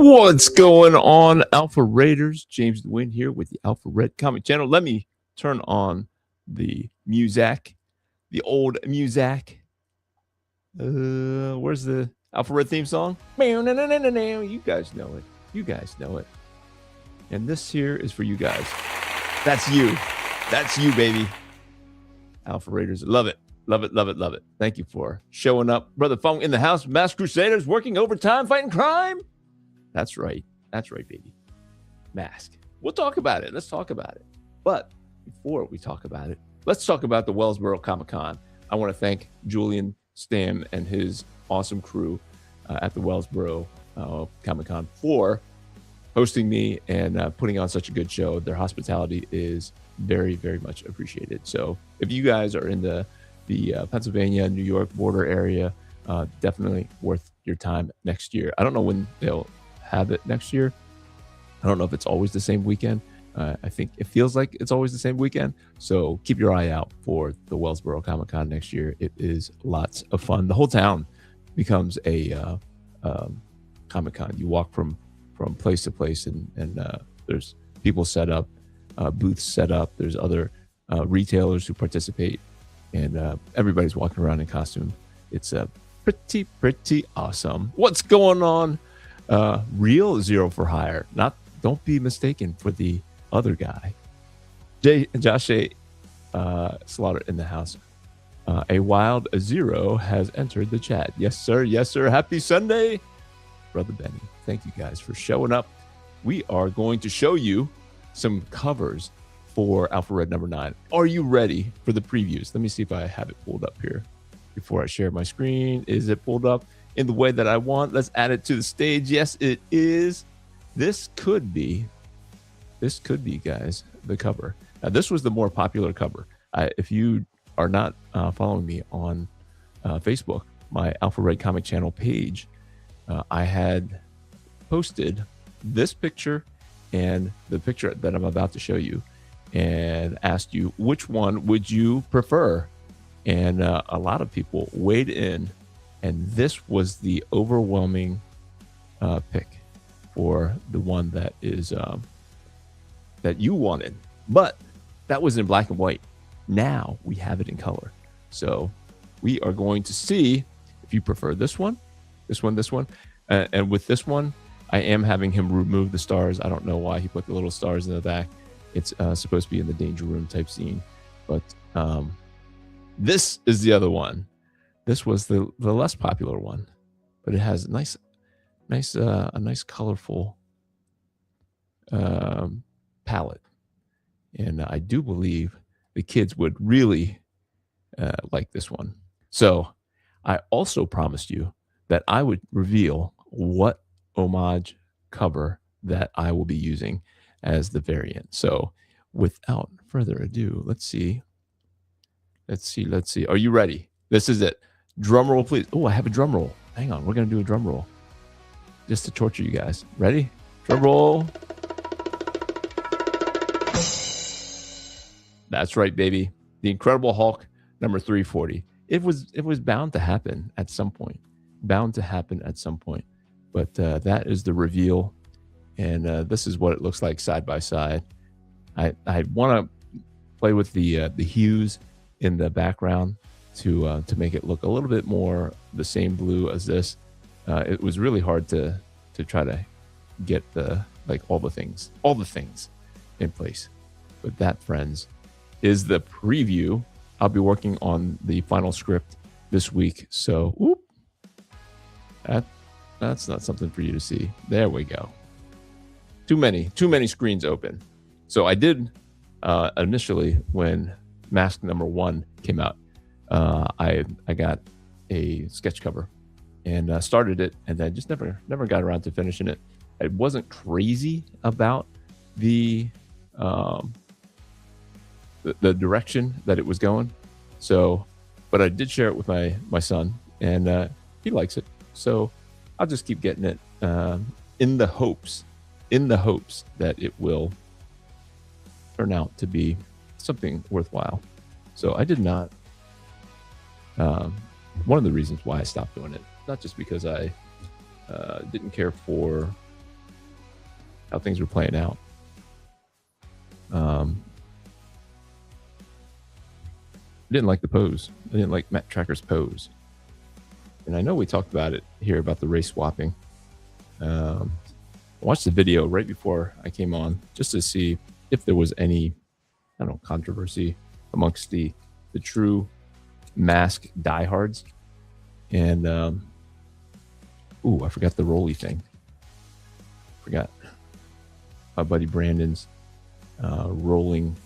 What's going on, Alpha Raiders? James the Wind here with the Alpha Red Comic Channel. Let me turn on the music, the old music. Where's the Alpha Red theme song? You guys know it. You guys know it. And this here is for you guys. That's you. That's you, baby. Alpha Raiders. Love it. Love it, love it, love it. Thank you for showing up. Brother Funk in the house. Masked Crusaders working overtime, fighting crime. That's right. That's right, baby. Mask. We'll talk about it. Let's talk about it. But before we talk about it, let's talk about the Wellsboro Comic-Con. I want to thank Julian Stam and his awesome crew at the Wellsboro Comic-Con for hosting me and putting on such a good show. Their hospitality is very, very much appreciated. So if you guys are in the Pennsylvania, New York border area, definitely worth your time next year. I don't know when they'll have it next year. I don't know if it's always the same weekend. I think it feels like it's always the same weekend. So keep your eye out for the Wellsboro Comic-Con next year. It is lots of fun. The whole town becomes a Comic-Con. You walk from place to place, and there's people set up, booths set up. There's other retailers who participate, and everybody's walking around in costume. It's pretty awesome. What's going on? Real Zero for Hire. Don't be mistaken for the other guy. Josh Slaughter in the house. A wild zero has entered the chat. Yes, sir. Yes, sir. Happy Sunday, Brother Benny. Thank you guys for showing up. We are going to show you some covers for Alpha Red number 9. Are you ready for the previews? Let me see if I have it pulled up here before I share my screen. Is it pulled up in the way that I want? Let's add it to the stage. Yes, it is. This could be, guys, the cover. Now, this was the more popular cover. If you are not following me on Facebook, my Alpha Red Comic Channel page, I had posted this picture and the picture that I'm about to show you and asked you, which one would you prefer? And a lot of people weighed in, and this was the overwhelming pick for the one that is that you wanted. But that was in black and white. Now we have it in color. So we are going to see if you prefer this one, this one, this one. And with this one, I am having him remove the stars. I don't know why he put the little stars in the back. It's supposed to be in the danger room type scene. But this is the other one. This was the less popular one, but it has a nice colorful palette, and I do believe the kids would really like this one. So I also promised you that I would reveal what homage cover that I will be using as the variant. So without further ado, let's see. Are you ready? This is it. Drum roll, please. Oh, I have a drum roll. Hang on. We're going to do a drum roll just to torture you guys. Ready? Drum roll. That's right, baby. The Incredible Hulk number 340. It was bound to happen at some point. Bound to happen at some point. But that is the reveal. And this is what it looks like side by side. I want to play with the hues in the background to make it look a little bit more the same blue as this. It was really hard to try to get all the things in place. But that, friends, is the preview. I'll be working on the final script this week. So whoop, that's not something for you to see. There we go. Too many screens open. So I did initially, when Mask number 1 came out, I got a sketch cover and started it, and then just never got around to finishing it. I wasn't crazy about the direction that it was going. So, but I did share it with my son, and he likes it. So I'll just keep getting it in the hopes that it will turn out to be something worthwhile. So I did not. One of the reasons why I stopped doing it, not just because I didn't care for how things were playing out. I didn't like the pose. I didn't like Matt Trakker's pose. And I know we talked about it here about the race swapping. I watched the video right before I came on just to see if there was any, I don't know, controversy amongst the true mask diehards. And I forgot the rolly thing. Forgot my buddy Brandon's rolling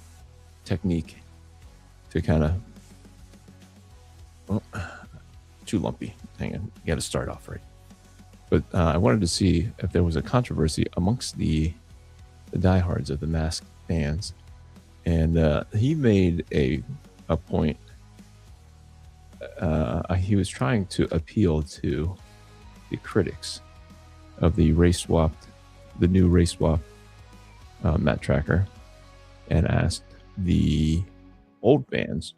technique to kind of, too lumpy. Hang on, you got to start off right. But I wanted to see if there was a controversy amongst the diehards of the mask fans, and he made a point. He was trying to appeal to the critics of the new race swap Matt Trakker, and asked the old fans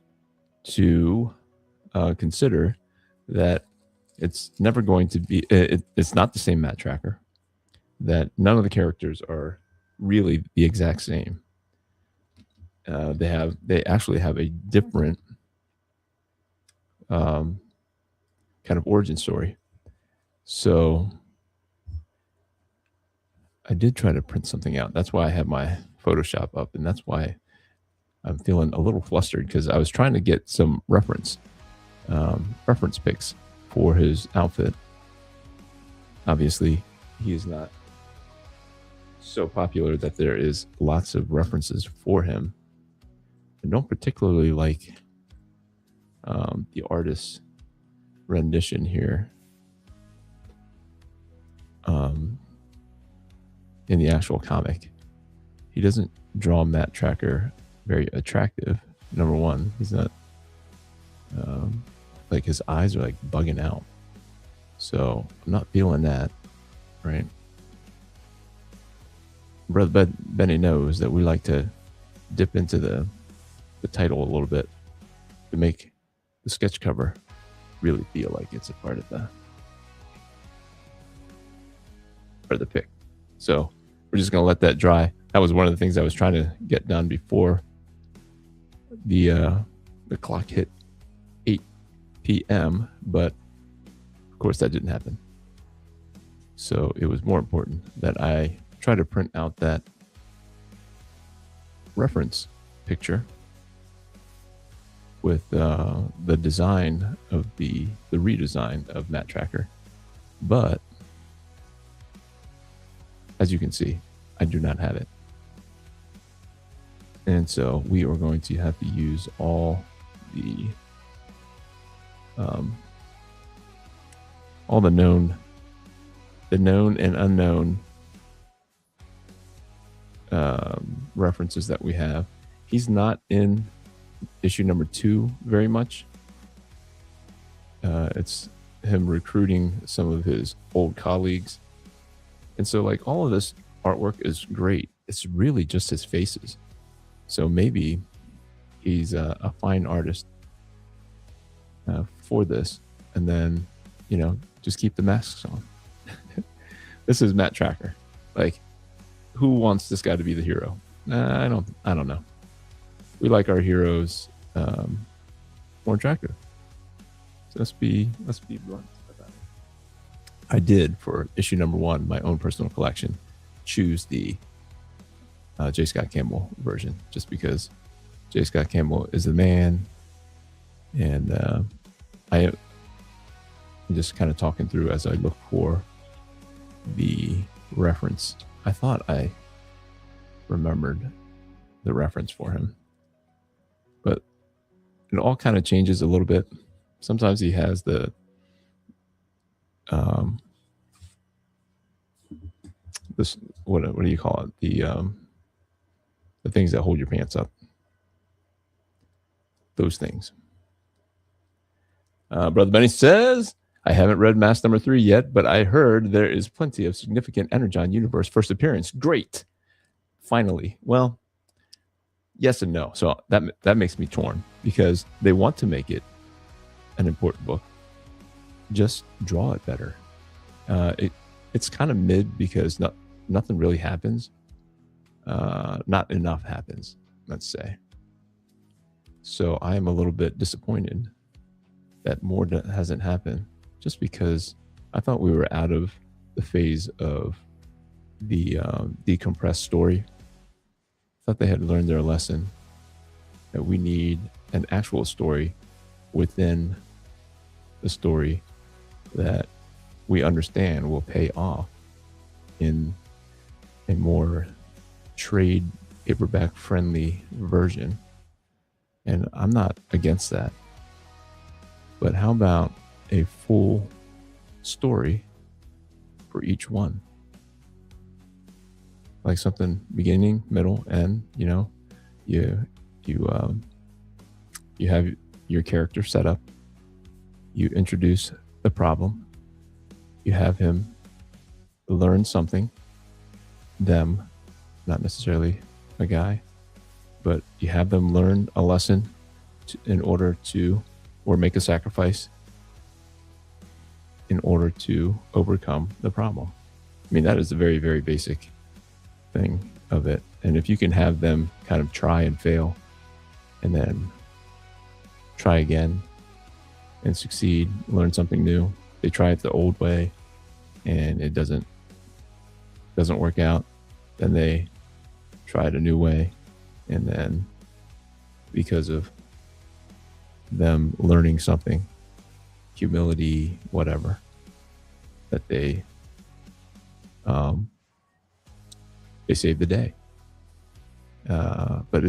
to consider that it's never going to be, it's not the same Matt Trakker, that none of the characters are really the exact same. They actually have a different kind of origin story. So I did try to print something out. That's why I have my Photoshop up, and that's why I'm feeling a little flustered, because I was trying to get some reference pics for his outfit. Obviously, he is not so popular that there is lots of references for him. I don't particularly like the artist's rendition here in the actual comic. He doesn't draw Matt Trakker very attractive. Number one, he's not like, his eyes are like bugging out. So I'm not feeling that, right? Brother Benny knows that we like to dip into the title a little bit to make the sketch cover really feel like it's a part of the pic. So we're just gonna let that dry. That was one of the things I was trying to get done before the clock hit 8 p.m. But of course that didn't happen. So it was more important that I try to print out that reference picture with the design of the redesign of Matt Trakker. But as you can see, I do not have it. And so we are going to have to use all the known and unknown references that we have. He's not in issue number 2 very much. It's him recruiting some of his old colleagues. And so, like, all of this artwork is great. It's really just his faces. So maybe he's a fine artist for this, and then, just keep the masks on. This is Matt Trakker. Like, who wants this guy to be the hero? I don't know. We like our heroes more attractive. So let's be blunt about it. I did, for issue number 1, my own personal collection, choose the J. Scott Campbell version, just because J. Scott Campbell is the man. And I'm just kind of talking through as I look for the reference. I thought I remembered the reference for him, but it all kind of changes a little bit. Sometimes he has the this, what do you call it, the things that hold your pants up, those things. Brother Benny says, I haven't read Mask number 3 yet, but I heard there is plenty of significant Energon universe first appearance. Great. Finally. Well, yes and no. So that makes me torn, because they want to make it an important book. Just draw it better. It's kind of mid, because nothing really happens. Not enough happens, let's say. So I am a little bit disappointed that more hasn't happened, just because I thought we were out of the phase of the decompressed story. I thought they had learned their lesson, that we need an actual story within the story that we understand will pay off in a more trade paperback friendly version. And I'm not against that. But how about a full story for each one? Like something beginning, middle, end, you know, you have your character set up, you introduce the problem, you have him learn something, them, not necessarily a guy, but you have them learn a lesson in order to, or make a sacrifice in order to overcome the problem. I mean, that is a very, very basic thing of it. And if you can have them kind of try and fail and then try again and succeed, learn something new. They try it the old way and it doesn't work out. Then they try it a new way. And then because of them learning something, humility, whatever, that they save the day. But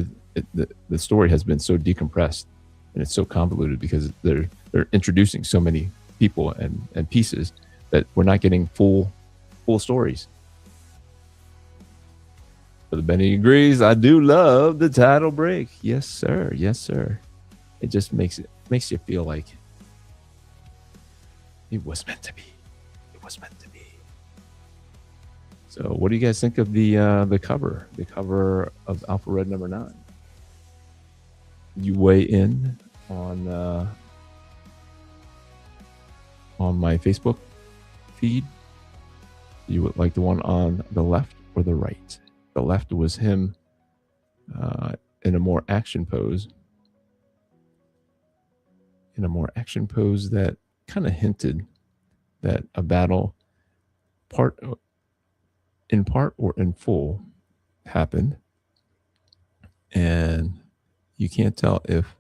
the story has been so decompressed and it's so convoluted because they're introducing so many people and pieces that we're not getting full stories. But the Benny agrees. I do love the title break. Yes, sir. Yes, sir. It just makes you feel like it was meant to be. It was meant to be. So, what do you guys think of the cover? The cover of Alpha Red number 9. You weigh in on my Facebook feed. You would like the one on the left or the right? The left was him in a more action pose. In a more action pose that kind of hinted that a battle, in part or in full, happened. And you can't tell if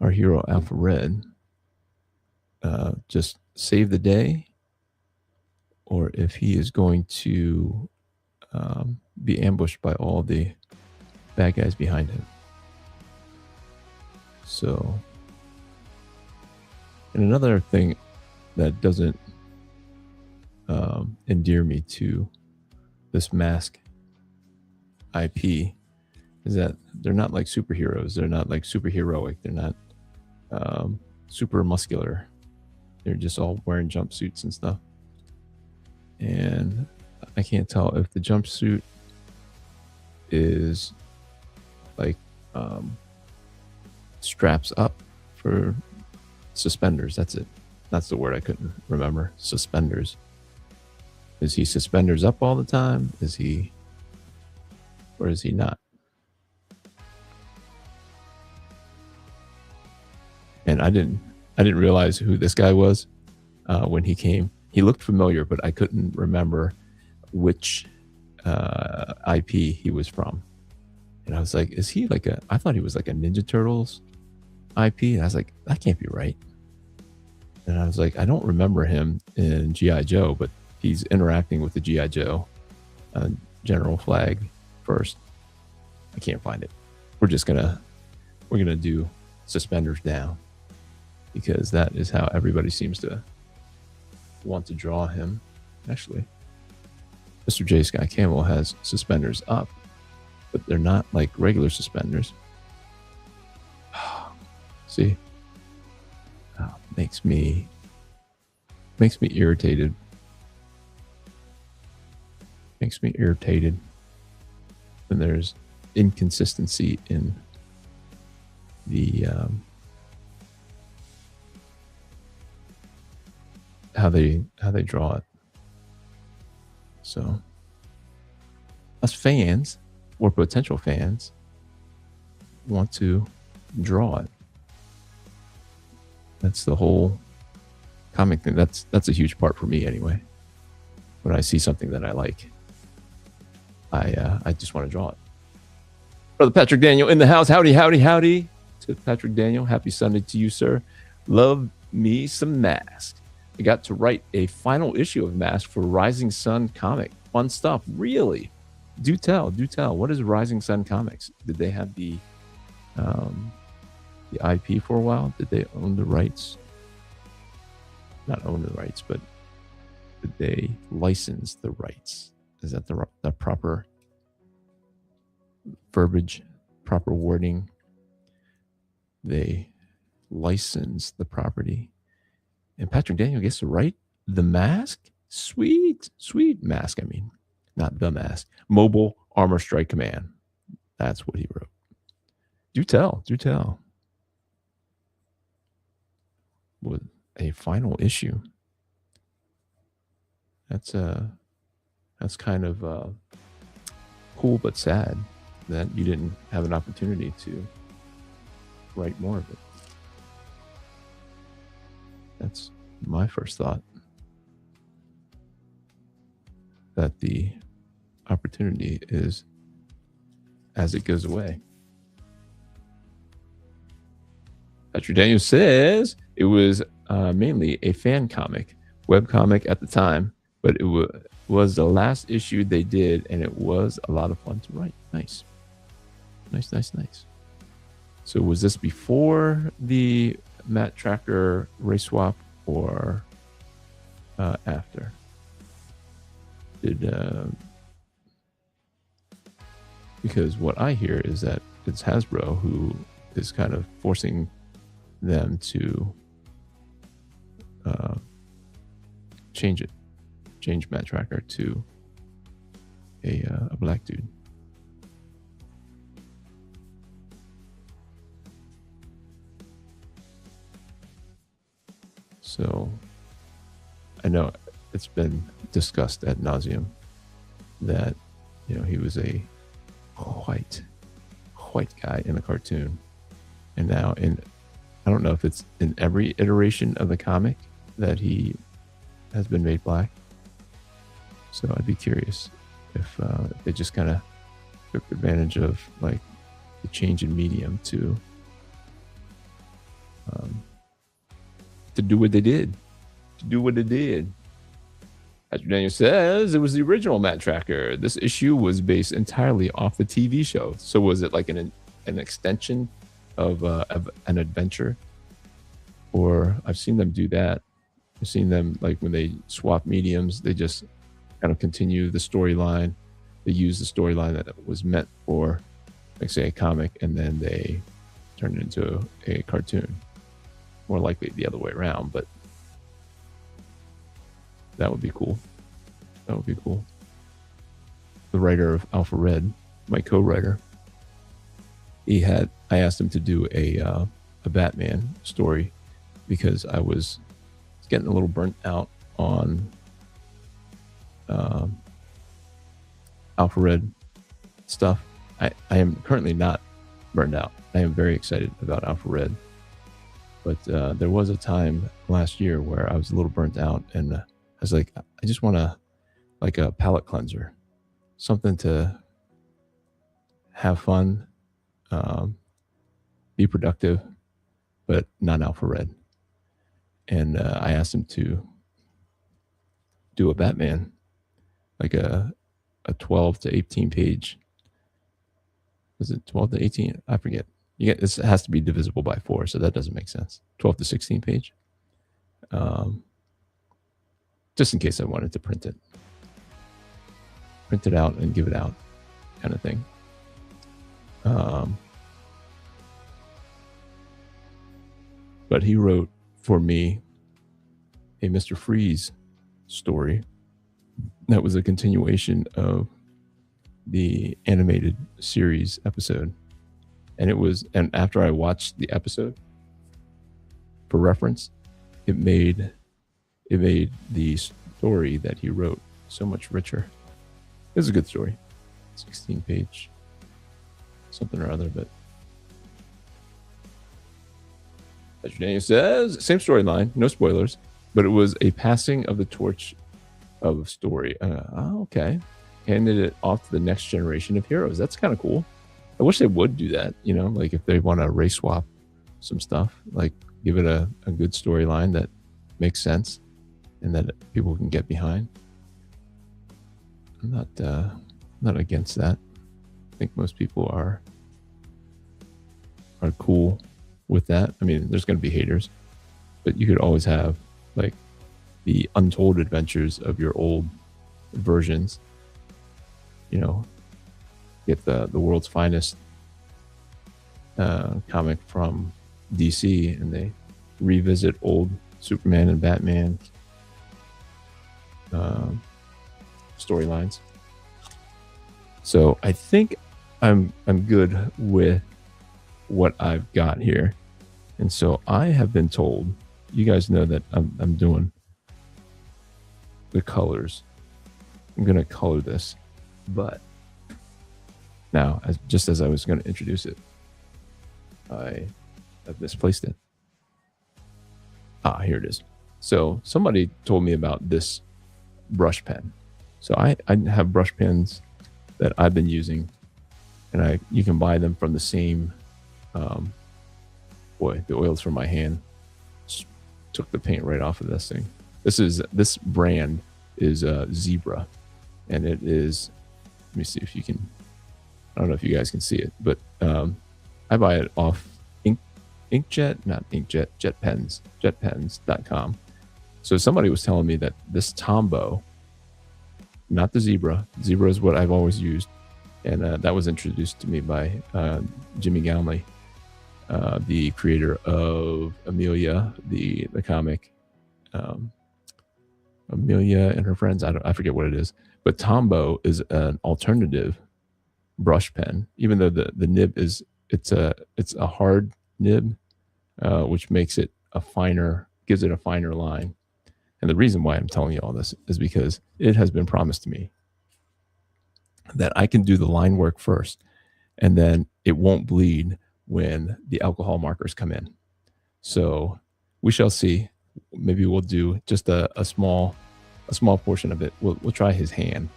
our hero Alpha Red just saved the day, or if he is going to be ambushed by all the bad guys behind him. So, and another thing that doesn't endear me to this Mask IP is that they're not like superheroes. They're not like superheroic. They're not super muscular. They're just all wearing jumpsuits and stuff. And I can't tell if the jumpsuit is like straps up for suspenders. That's it. That's the word I couldn't remember. Suspenders. Is he suspenders up all the time? Is he, or is he not? And I didn't realize who this guy was when he came. He looked familiar, but I couldn't remember which IP he was from. And I was like, is he like I thought he was like a Ninja Turtles IP. And I was like, that can't be right. And I was like, I don't remember him in G.I. Joe, but he's interacting with the G.I. Joe general flag first. I can't find it. We're gonna do suspenders down, because that is how everybody seems to want to draw him. Actually, Mr. J. Sky Camel has suspenders up, but they're not like regular suspenders. See, makes me irritated. Makes me irritated when there's inconsistency in the how they draw it. So us fans or potential fans want to draw it. That's the whole comic thing. That's a huge part for me anyway. When I see something that I like, I just want to draw it. Brother Patrick Daniel in the house. Howdy, howdy, howdy to Patrick Daniel. Happy Sunday to you, sir. Love me some Mask. I got to write a final issue of Mask for Rising Sun comic. Fun stuff. Really? Do tell. What is Rising Sun Comics? Did they have the IP for a while? Did they own the rights? Not own the rights, but did they license the rights? Is that the proper verbiage, proper wording? They license the property. And Patrick Daniel gets to write the Mask? Sweet Mask. I mean, not the Mask. Mobile Armor Strike Command. That's what he wrote. Do tell. With a final issue. That's kind of cool but sad that you didn't have an opportunity to write more of it. That's my first thought. That the opportunity is as it goes away. Patrick Daniels says it was mainly a fan comic, webcomic at the time, but it was the last issue they did, and it was a lot of fun to write. Nice. So was this before the Matt Trakker race swap or after? Because what I hear is that it's Hasbro who is kind of forcing them to change Matt Trakker to a black dude. So I know it's been discussed ad nauseum that, you know, he was a white guy in a cartoon, and now I don't know if it's in every iteration of the comic that he has been made black. So I'd be curious if they just kind of took advantage of like the change in medium to do what they did. Patrick Daniel says it was the original Matt Trakker. This issue was based entirely off the TV show. So was it like an extension of an adventure? Or I've seen them do that. I've seen them, like when they swap mediums, they just kind of continue the storyline. They use the storyline that was meant for, like, say, a comic, and then they turn it into a cartoon. More likely the other way around, but that would be cool. The writer of Alpha Red, my co-writer, I asked him to do a Batman story because I was getting a little burnt out on Alpha Red stuff. I am currently not burned out. I am very excited about Alpha Red. But there was a time last year where I was a little burnt out, and I was like, I just want a palate cleanser, something to have fun, be productive, but not Alpha Red. And I asked him to do a Batman, like a 12 to 18 page. Was it 12 to 18? I forget. This has to be divisible by 4, so that doesn't make sense. 12 to 16 page. Just in case I wanted to print it out and give it out, kind of thing. But he wrote for me a Mr. Freeze story that was a continuation of the animated series episode. And after I watched the episode, for reference, it made the story that he wrote so much richer. It was a good story. 16-page something or other, but Daniel says, same storyline, no spoilers, but it was a passing of the torch of a story. Okay. Handed it off to the next generation of heroes. That's kind of cool. I wish they would do that, you know, like if they want to race swap some stuff, like give it a good storyline that makes sense and that people can get behind. I'm not against that. I think most people are cool with that. I mean, there's going to be haters, but you could always have like the untold adventures of your old versions, you know, get the world's finest comic from DC, and they revisit old Superman and Batman storylines. So I think I'm good with what I've got here. And so I have been told, you guys know that I'm doing the colors. I'm going to color this, but now, just as I was going to introduce it, I have misplaced it. Here it is. So somebody told me about this brush pen. So I have brush pens that I've been using, and you can buy them from the same. Boy, the oils from my hand just took the paint right off of this thing. This brand is Zebra, and it is. Let me see if you can. I don't know if you guys can see it, but I buy it off jetpens.com. So somebody was telling me that this Tombow, not the Zebra is what I've always used, and that was introduced to me by Jimmy Galmley, the creator of Amelia, the comic, Amelia and her friends. I forget what it is, but Tombow is an alternative brush pen, even though the nib it's a hard nib, which makes it gives it a finer line. And the reason why I'm telling you all this is because it has been promised to me that I can do the line work first, and then it won't bleed when the alcohol markers come in. So we shall see. Maybe we'll do just a small portion of it. We'll try his hand,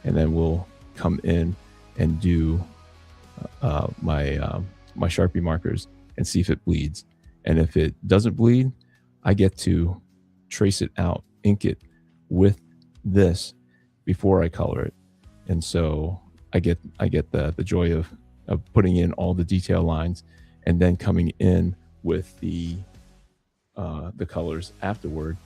and then we'll come in and do my Sharpie markers and see if it bleeds. And if it doesn't bleed, I get to trace it out, ink it with this before I color it. And so I get the joy of putting in all the detail lines and then coming in with the colors afterward.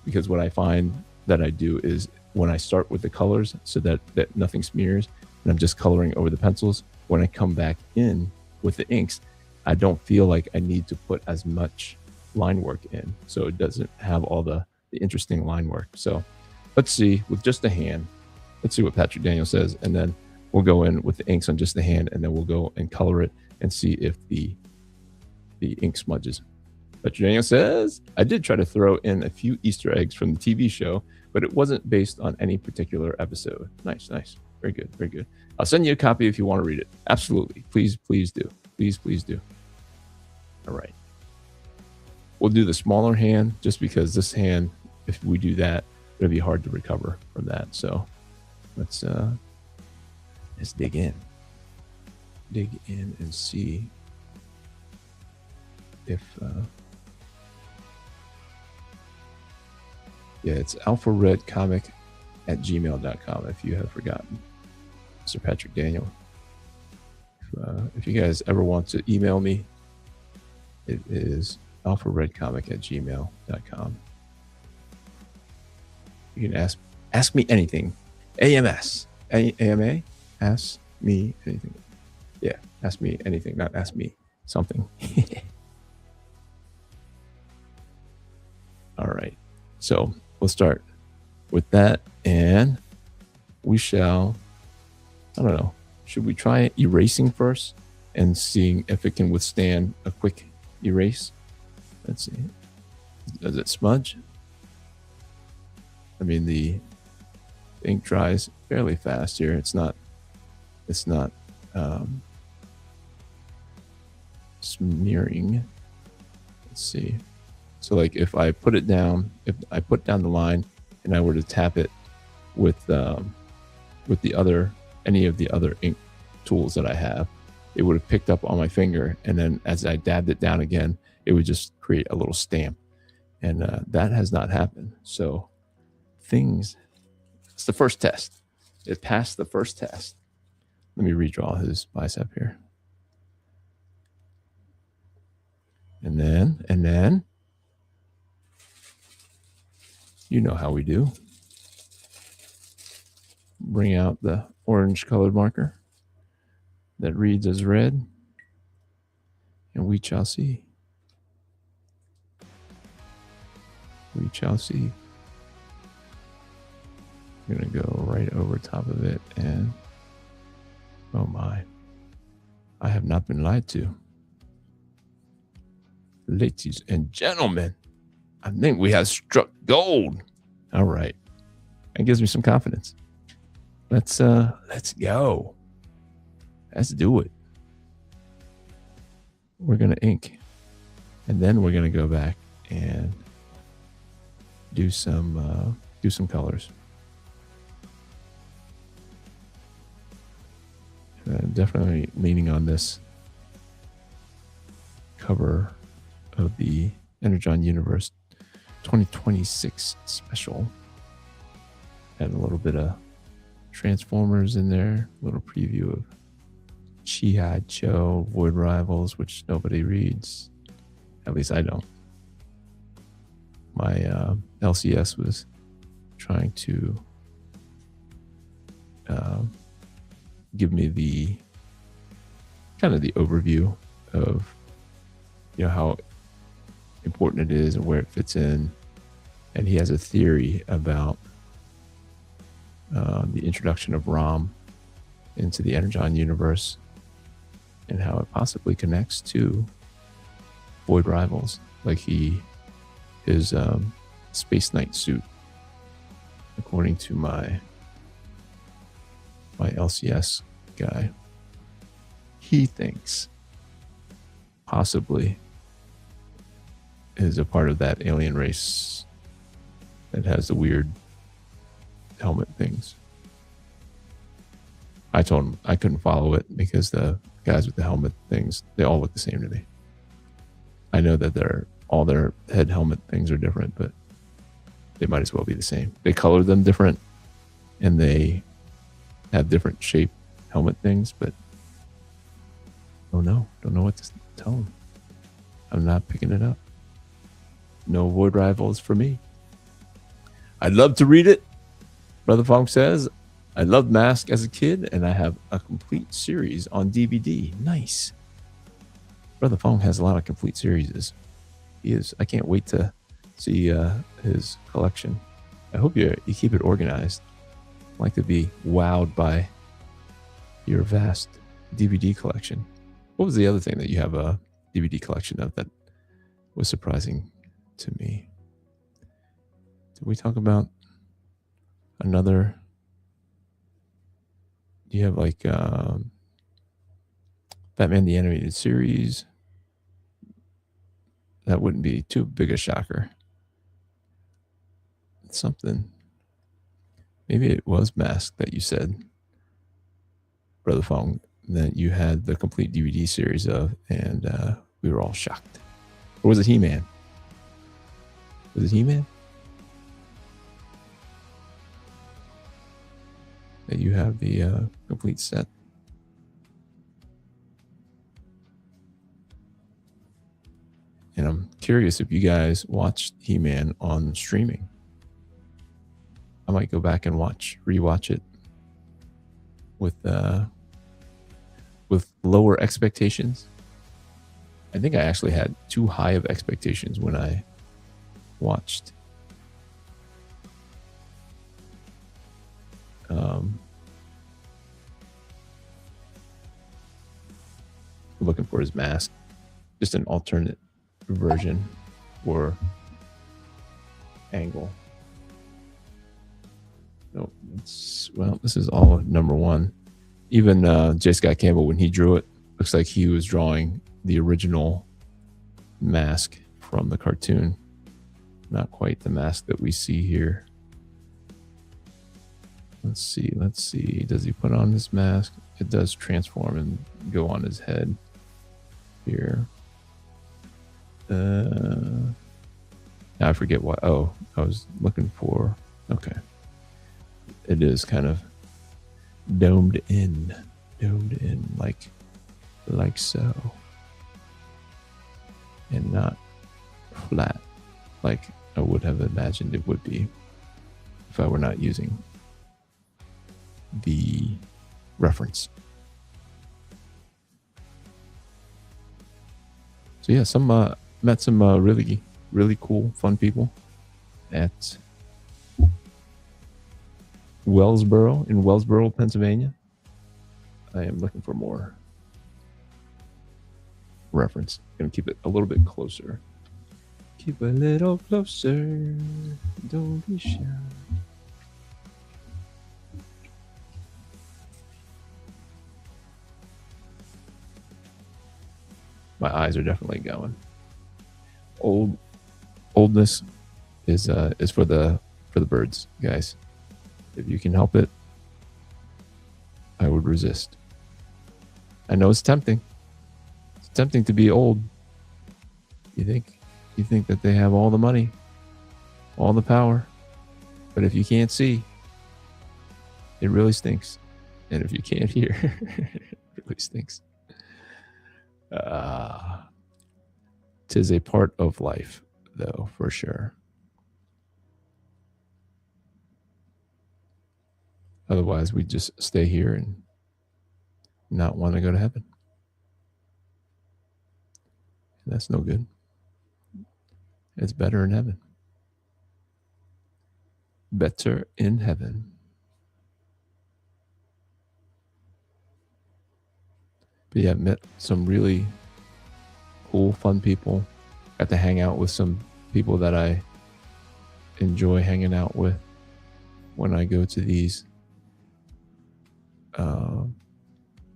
Because what I find that I do is when I start with the colors so that nothing smears and I'm just coloring over the pencils, when I come back in with the inks, I don't feel like I need to put as much line work in. So it doesn't have all the interesting line work. So let's see with just a hand. Let's see what Patrick Daniel says. And then we'll go in with the inks on just the hand, and then we'll go and color it and see if the ink smudges. Patrick Daniel says, I did try to throw in a few Easter eggs from the TV show, but it wasn't based on any particular episode. Nice. Very good. I'll send you a copy if you want to read it. Absolutely. Please do. Please do. All right. We'll do the smaller hand just because this hand, if we do that, it'll be hard to recover from that. So let's dig in and see if it's alpharedcomic@gmail.com if you have forgotten, Mr. Patrick Daniel. If you guys ever want to email me, it is alpharedcomic@gmail.com. You can ask me anything. AMA? Ask me anything. Yeah, ask me anything, not ask me something. All right. So we'll start with that, and we shall, I don't know, should we try erasing first and seeing if it can withstand a quick erase? Let's see. Does it smudge? I mean, the ink dries fairly fast here. It's not it's not smearing. Let's see. So like if I put it down, if I put down the line and I were to tap it with the other, any of the other ink tools that I have, it would have picked up on my finger, and then as I dabbed it down again, it would just create a little stamp, and that has not happened. So it's the first test. It passed the first test. Let me redraw his bicep here. And then, you know how we do. Bring out the orange colored marker that reads as red, and we shall see. We shall see. I'm going to go right over top of it, and oh my, I have not been lied to. Ladies and gentlemen, I think we have struck gold. All right. That gives me some confidence. Let's go. Let's do it. We're going to ink, and then we're going to go back and do some colors. Definitely leaning on this cover of the Energon Universe 2026 special. Had a little bit of Transformers in there, a little preview of Chi Cho, Void Rivals, which nobody reads. At least I don't. My LCS was trying to give me the kind of the overview of, you know, how important it is and where it fits in. And he has a theory about the introduction of ROM into the Energon universe and how it possibly connects to Void Rivals, like his Space Knight suit, according to my LCS guy. He thinks possibly is a part of that alien race that has the weird helmet things. I told him I couldn't follow it because the guys with the helmet things, they all look the same to me. I know that all their head helmet things are different, but they might as well be the same. They color them different and they have different shape helmet things, but don't know what to tell them. I'm not picking it up. No Void Rivals for me. I'd love to read it. Brother Fong says, I loved Mask as a kid, and I have a complete series on DVD. Nice. Brother Fong has a lot of complete series. I can't wait to see his collection. I hope you keep it organized. I'd like to be wowed by your vast DVD collection. What was the other thing that you have a DVD collection of that was surprising to me? Did we talk about another? Do you have like Batman the Animated Series? That wouldn't be too big a shocker. It's something. Maybe it was Mask that you said, Brother Fong, that you had the complete DVD series of, and we were all shocked. Or was it He-Man? Was it He-Man? That you have the complete set? And I'm curious if you guys watched He-Man on streaming. I might go back and rewatch it with lower expectations. I think I actually had too high of expectations when I watched looking for his mask, just an alternate version or angle. No, this is all number one. Even J. Scott Campbell, when he drew it, looks like he was drawing the original mask from the cartoon. Not quite the mask that we see here. Let's see. Does he put on his mask? It does transform and go on his head here. I forget what. Oh, I was looking for. Okay. It is kind of domed in like so, and not flat like I would have imagined it would be if I were not using the reference. So yeah, met some really cool, fun people at Wellsboro, Pennsylvania. I am looking for more reference. Gonna keep it a little bit closer. Keep a little closer. Don't be shy. My eyes are definitely going. Oldness is for the birds, guys. If you can help it, I would resist. I know it's tempting. It's tempting to be old. You think that they have all the money, all the power, but if you can't see, it really stinks. And if you can't hear, it really stinks. 'Tis a part of life, though, for sure. Otherwise, we just stay here and not want to go to heaven. And that's no good. It's better in heaven. Better in heaven. But yeah, met some really cool, fun people. Got to hang out with some people that I enjoy hanging out with when I go to these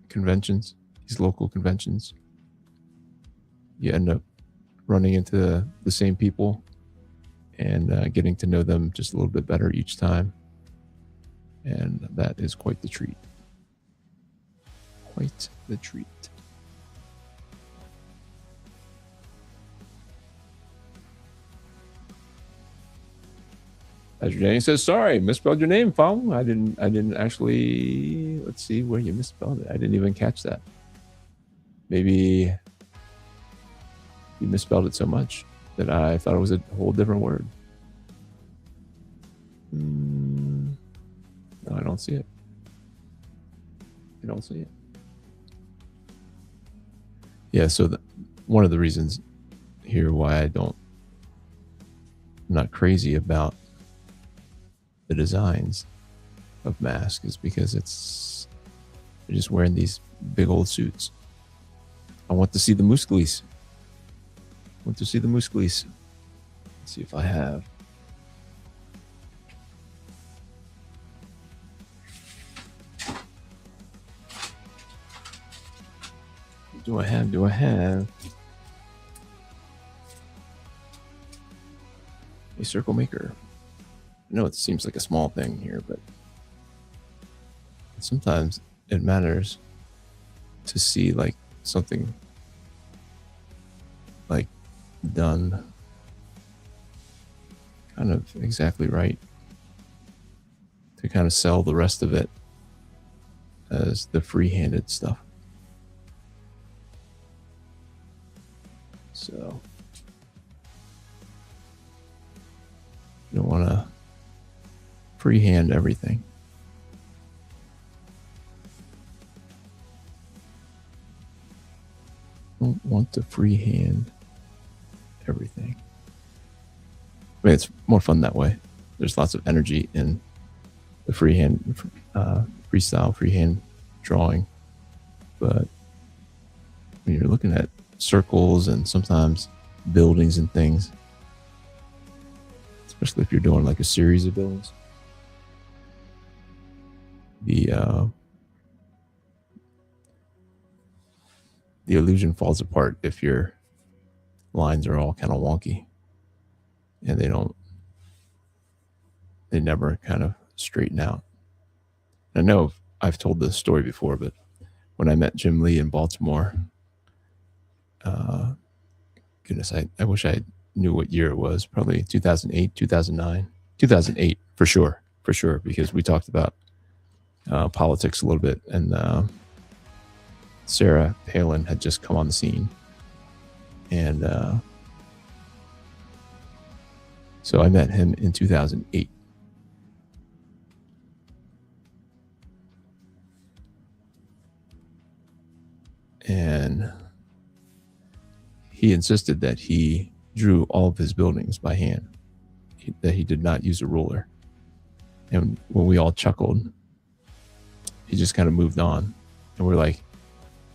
conventions, these local conventions. You end up running into the same people and getting to know them just a little bit better each time. And that is quite the treat. Quite the treat. Azure Danny says, sorry, misspelled your name, Fong. I didn't actually, let's see where you misspelled it. I didn't even catch that. Maybe you misspelled it so much that I thought it was a whole different word. No, I don't see it. I don't see it. Yeah, so one of the reasons here why I'm not crazy about the designs of Mask is because they're just wearing these big old suits. I want to see the muscles. Let's see if I have. Do I have a circle maker? I know it seems like a small thing here, but sometimes it matters to see like something like done kind of exactly right to kind of sell the rest of it as the free-handed stuff. So you don't want to freehand everything. Don't want to freehand everything. I mean, it's more fun that way. There's lots of energy in the freehand, freestyle, freehand drawing. But when you're looking at circles and sometimes buildings and things, especially if you're doing like a series of buildings, the illusion falls apart if your lines are all kind of wonky and they never kind of straighten out. I know I've told this story before, but when I met Jim Lee in Baltimore, goodness, I wish I knew what year it was. Probably 2008, 2009, 2008 for sure, because we talked about politics a little bit, and Sarah Palin had just come on the scene, and so I met him in 2008. And he insisted that he drew all of his buildings by hand, that he did not use a ruler. And when we all chuckled, he just kind of moved on. And we're like,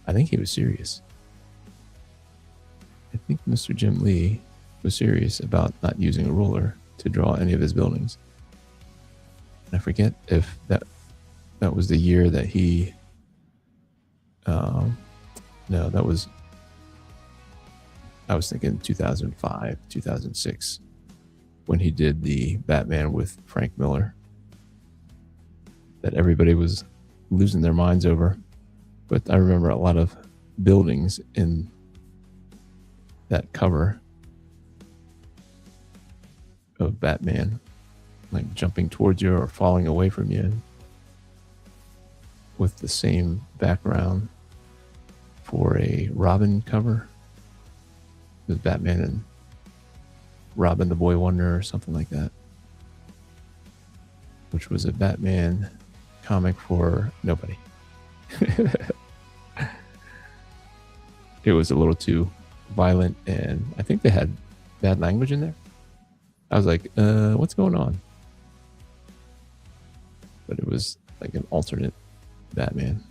I think he was serious. I think Mr. Jim Lee was serious about not using a ruler to draw any of his buildings. And I forget if that was the year that he... No, I was thinking 2005, 2006, when he did the Batman with Frank Miller, that everybody was losing their minds over. But I remember a lot of buildings in that cover of Batman, like jumping towards you or falling away from you, with the same background for a Robin cover with Batman and Robin the Boy Wonder or something like that, which was a Batman comic for nobody. It was a little too violent, and I think they had bad language in there. I was like, what's going on? But it was like an alternate Batman.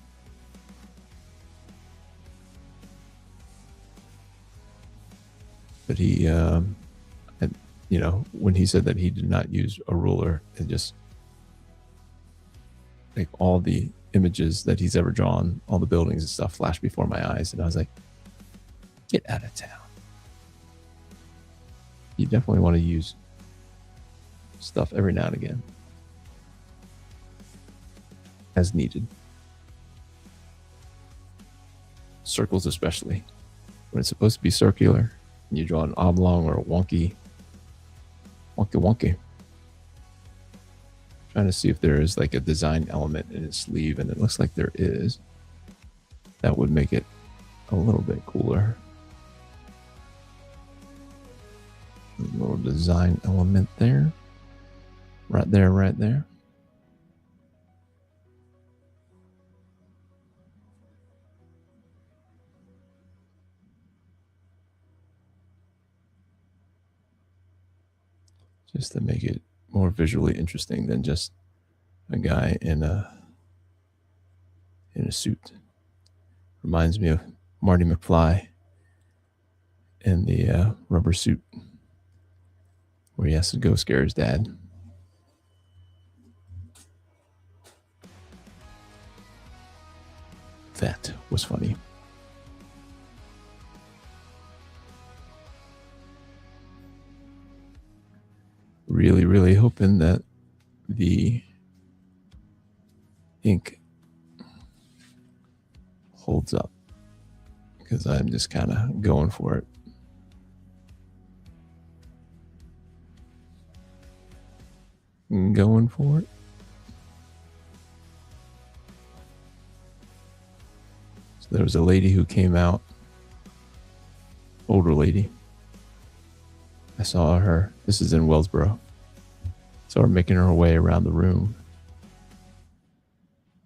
But he, when he said that he did not use a ruler, it just, like, all the images that he's ever drawn, all the buildings and stuff flashed before my eyes. And I was like, get out of town. You definitely want to use stuff every now and again, as needed. Circles especially, when it's supposed to be circular, and you draw an oblong or a wonky. Trying to see if there is like a design element in his sleeve, and it looks like there is. That would make it a little bit cooler. A little design element there. Right there. Just to make it more visually interesting than just a guy in a suit. Reminds me of Marty McFly in the rubber suit, where he has to go scare his dad. That was funny. Really, really hoping that the ink holds up, because I'm just kind of going for it. Going for it. So there was a lady who came out, older lady. I saw her, this is in Wellsboro, saw her making her way around the room.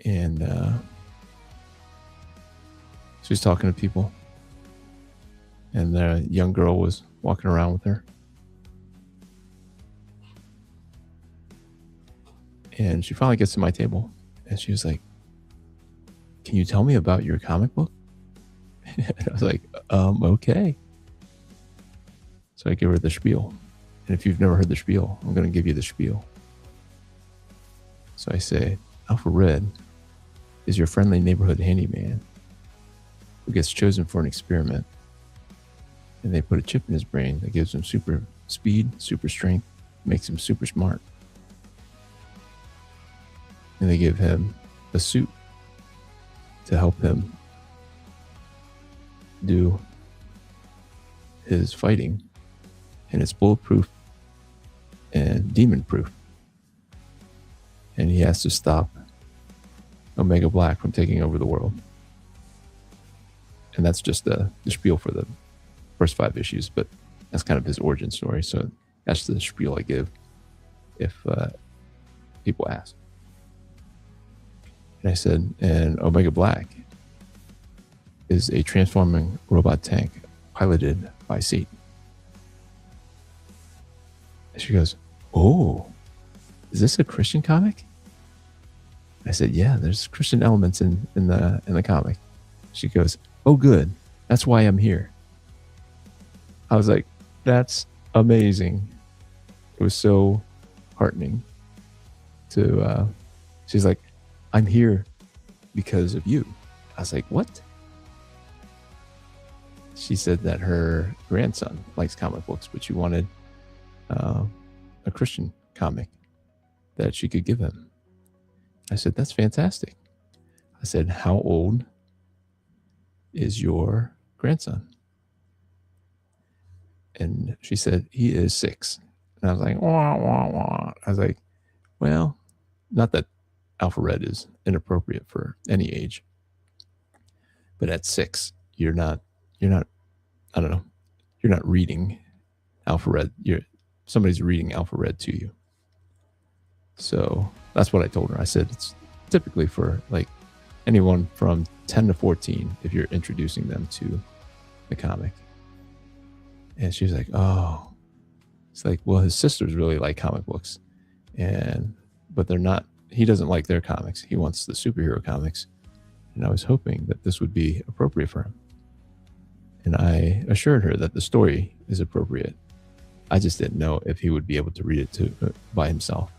And she was talking to people. And the young girl was walking around with her. And she finally gets to my table. And she was like, "Can you tell me about your comic book?" And I was like, okay. So I give her the spiel. And if you've never heard the spiel, I'm going to give you the spiel. So I say, Alpha Red is your friendly neighborhood handyman. who gets chosen for an experiment, and they put a chip in his brain that gives him super speed, super strength, makes him super smart. And they give him a suit to help him do his fighting, and it's bulletproof and demon proof. And he has to stop Omega Black from taking over the world. And that's just the spiel for the first 5 issues, but that's kind of his origin story. So that's the spiel I give if people ask. And I said, and Omega Black is a transforming robot tank piloted by Satan. And she goes, oh, is this a Christian comic? I said, yeah, there's Christian elements in the comic. She goes, oh, good. That's why I'm here. I was like, that's amazing. It was so heartening to, she's like, I'm here because of you. I was like, what? She said that her grandson likes comic books, but she wanted a Christian comic that she could give him. I said, that's fantastic. I said, how old is your grandson? And she said, he is 6. And I was like, wah, wah, wah. I was like, well, not that Alpha Red is inappropriate for any age, but at 6, you're not, I don't know, you're not reading Alpha Red. Somebody's reading Alpha Red to you. So that's what I told her. I said, it's typically for like anyone from 10 to 14 if you're introducing them to the comic. And she was like, oh, it's like, well, his sisters really like comic books, but they're not, he doesn't like their comics. He wants the superhero comics. And I was hoping that this would be appropriate for him. And I assured her that the story is appropriate. I just didn't know if he would be able to read it by himself.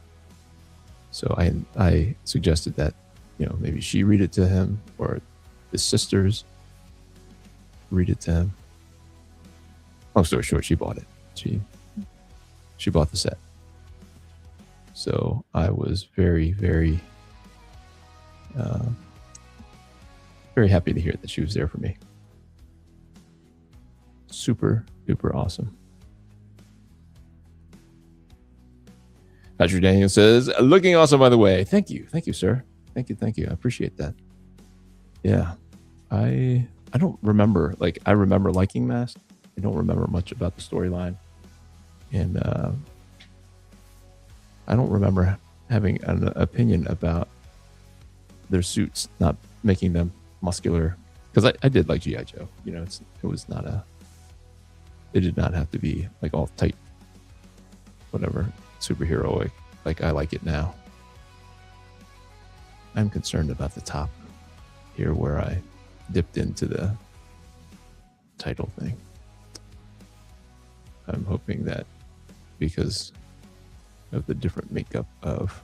So I suggested that, maybe she read it to him or his sisters read it to him. Long story short, she bought it. She bought the set. So I was very, very, very happy to hear that she was there for me. Super duper awesome. Patrick Daniel says, looking awesome, by the way. Thank you, sir. Thank you. I appreciate that. Yeah, I don't remember. Like, I remember liking Mask. I don't remember much about the storyline, and I don't remember having an opinion about their suits not making them muscular. Because I did like G.I. Joe. It did not have to be like all tight, whatever, superheroic like I like it now. I'm concerned about the top here where I dipped into the title thing. I'm hoping that because of the different makeup of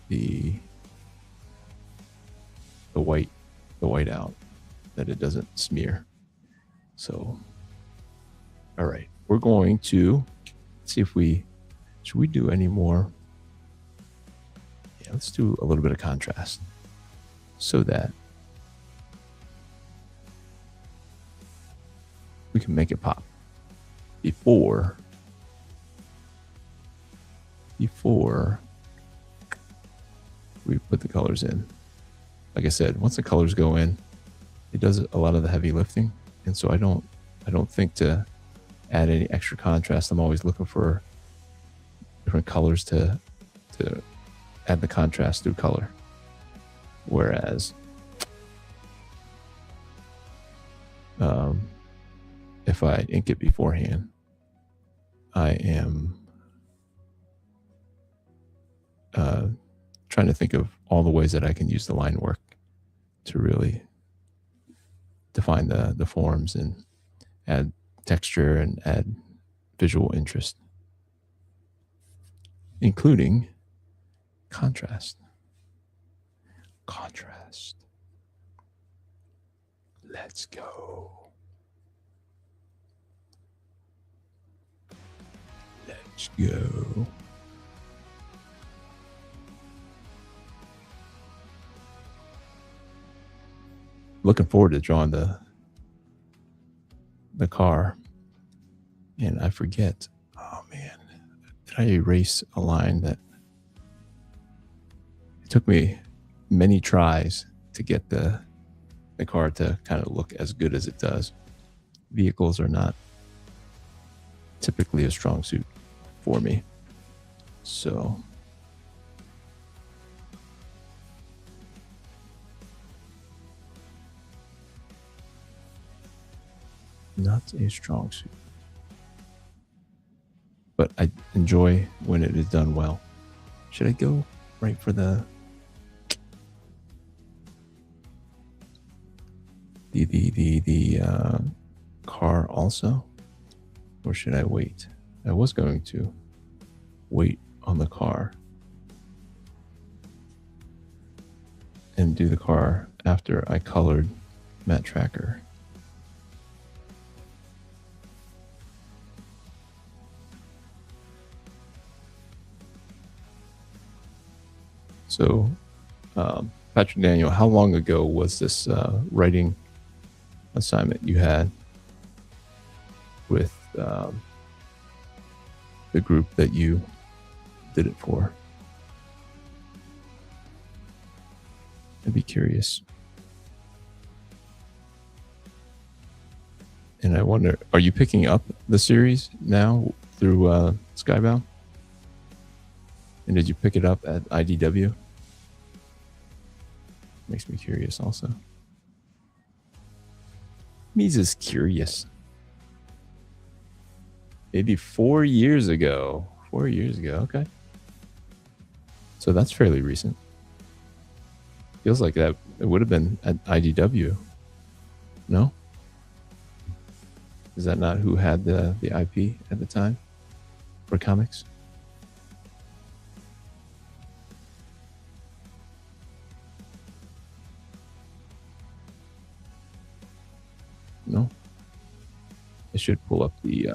the white out, that it doesn't smear. So, all right, we're going to see if should we do any more? Yeah, let's do a little bit of contrast so that we can make it pop before we put the colors in. Like I said, once the colors go in, it does a lot of the heavy lifting, and so I don't think to add any extra contrast. I'm always looking for different colors to add the contrast through color. Whereas if I ink it beforehand, I am trying to think of all the ways that I can use the line work to really define the forms and add texture and add visual interest, including contrast. Let's go. Let's go. Looking forward to drawing the car. And I forget. Oh man. Did I erase a line that it took me many tries to get the car to kind of look as good as it does. Vehicles are not typically a strong suit for me. So not a strong suit. But I enjoy when it is done well. Should I go right for the car also? Or should I wait? I was going to wait on the car and do the car after I colored Matt Trakker. So, Patrick Daniel, how long ago was this writing assignment you had with the group that you did it for? I'd be curious. And I wonder, are you picking up the series now through Skybound? And did you pick it up at IDW? Makes me curious also. Me's is curious. Maybe 4 years ago. 4 years ago, okay. So that's fairly recent. Feels like that it would have been at IDW. No? Is that not who had the IP at the time for comics? No? I should pull up the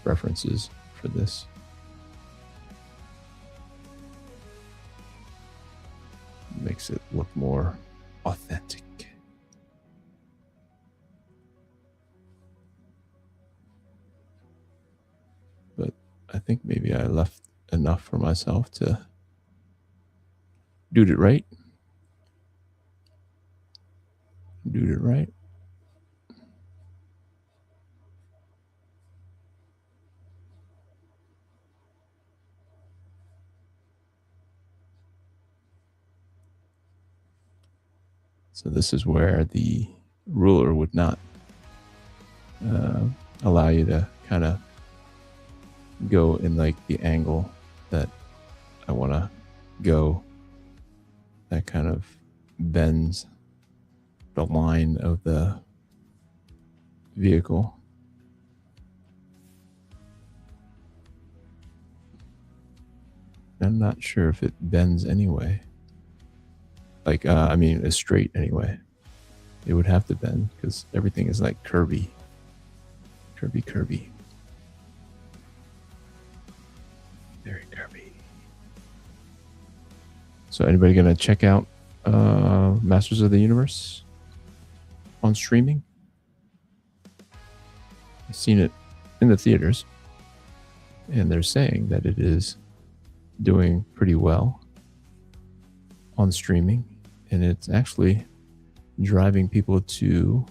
references for this. Makes it look more authentic. But I think maybe I left enough for myself to do it right. Do it right. So this is where the ruler would not allow you to kind of go in like the angle that I want to go. That kind of bends the line of the vehicle. I'm not sure if it bends anyway. Like, I mean, it's straight anyway. It would have to bend because everything is like curvy. Curvy. Very curvy. So anybody gonna check out Masters of the Universe on streaming? I've seen it in the theaters, and they're saying that it is doing pretty well on streaming, and it's actually driving people to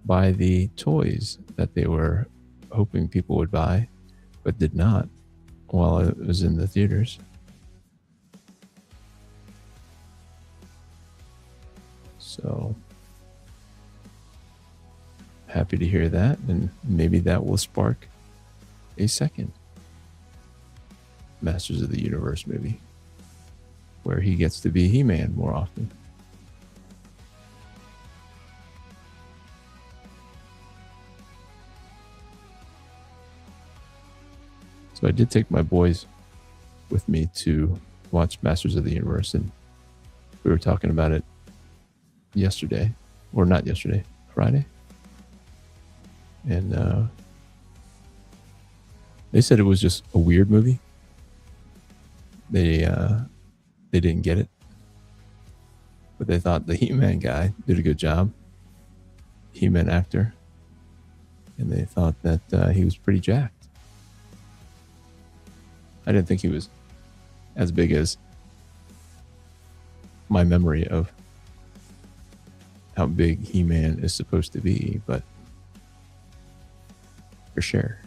buy the toys that they were hoping people would buy but did not while it was in the theaters. So happy to hear that, and maybe that will spark a second Masters of the Universe movie where he gets to be He-Man more often. So I did take my boys with me to watch Masters of the Universe, and we were talking about it yesterday, or not yesterday, Friday. And they said it was just a weird movie. They didn't get it, but they thought the He-Man guy did a good job. He-Man actor, and they thought that he was pretty jacked. I didn't think he was as big as my memory of how big He-Man is supposed to be, but for sure,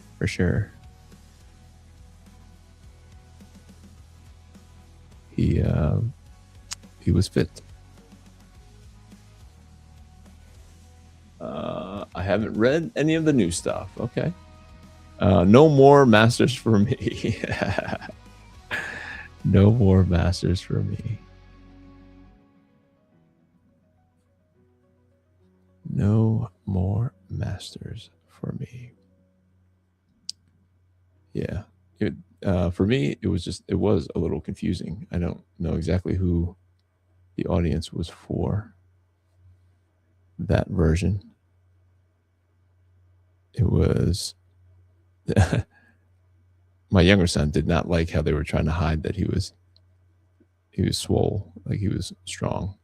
he was fit. I haven't read any of the new stuff. Okay. No more Masters for me. No more Masters for me. No more Masters for me. Yeah. For me, it was a little confusing. I don't know exactly who the audience was for that version. It was my younger son did not like how they were trying to hide that he was swole, like he was strong.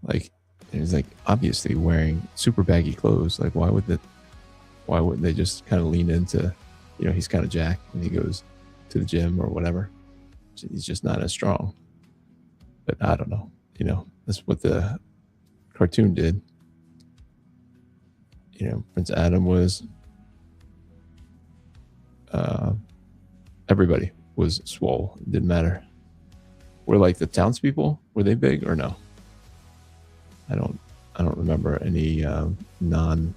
Like he's like obviously wearing super baggy clothes. Like why wouldn't they just kind of lean into, he's kind of jacked when he goes to the gym or whatever. So he's just not as strong. But I don't know. That's what the cartoon did. Prince Adam was everybody was swole. It didn't matter. Were like the townspeople, were they big or no? I don't remember any non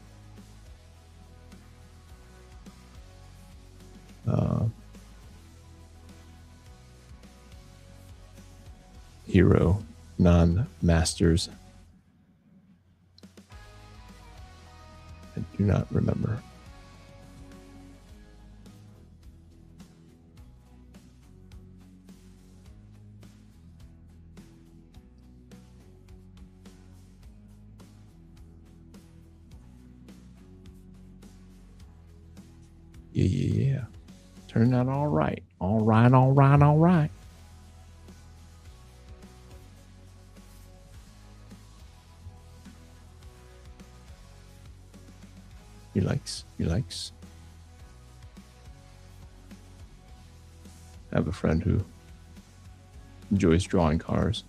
hero, non-masters. I do not remember. Yeah. Turned out all right. All right. He likes. I have a friend who enjoys drawing cars.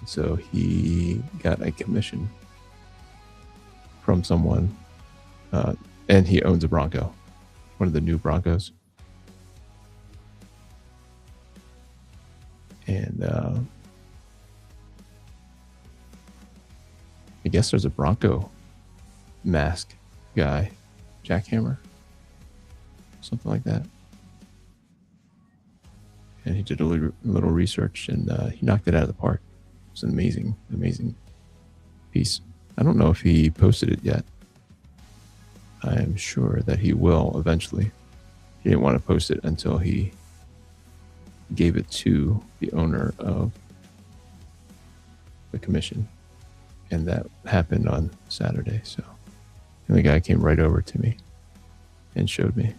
So he got a commission from someone, and he owns a Bronco, one of the new Broncos. And I guess there's a Bronco mask guy, Jackhammer, something like that. And he did a little research, and he knocked it out of the park. It was an amazing piece. I don't know if he posted it yet. I am sure that he will eventually. He didn't want to post it until he gave it to the owner of the commission. And that happened on Saturday. So, and the guy came right over to me and showed me,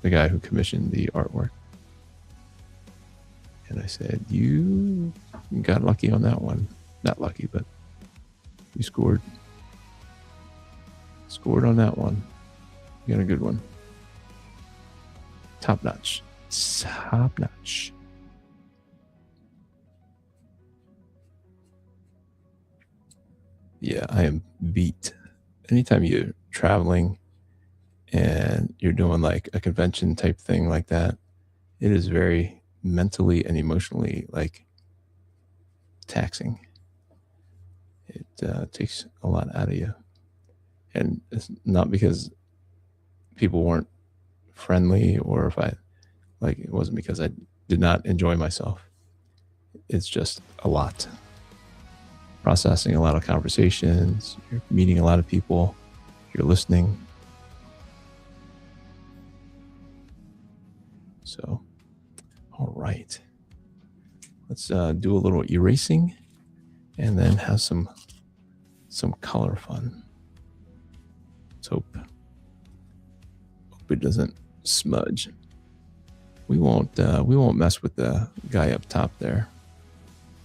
the guy who commissioned the artwork. And I said, you got lucky on that one. Not lucky, but you scored on that one. You got a good one. Top notch. Yeah, I am beat. Anytime you're traveling and you're doing like a convention type thing like that, it is very mentally and emotionally like taxing. It takes a lot out of you. And it's not because people weren't friendly or it wasn't because I did not enjoy myself. It's just a lot. Processing a lot of conversations, you're meeting a lot of people, you're listening. So, all right. Let's do a little erasing and then have some color fun. Let's hope it doesn't smudge. We won't mess with the guy up top there.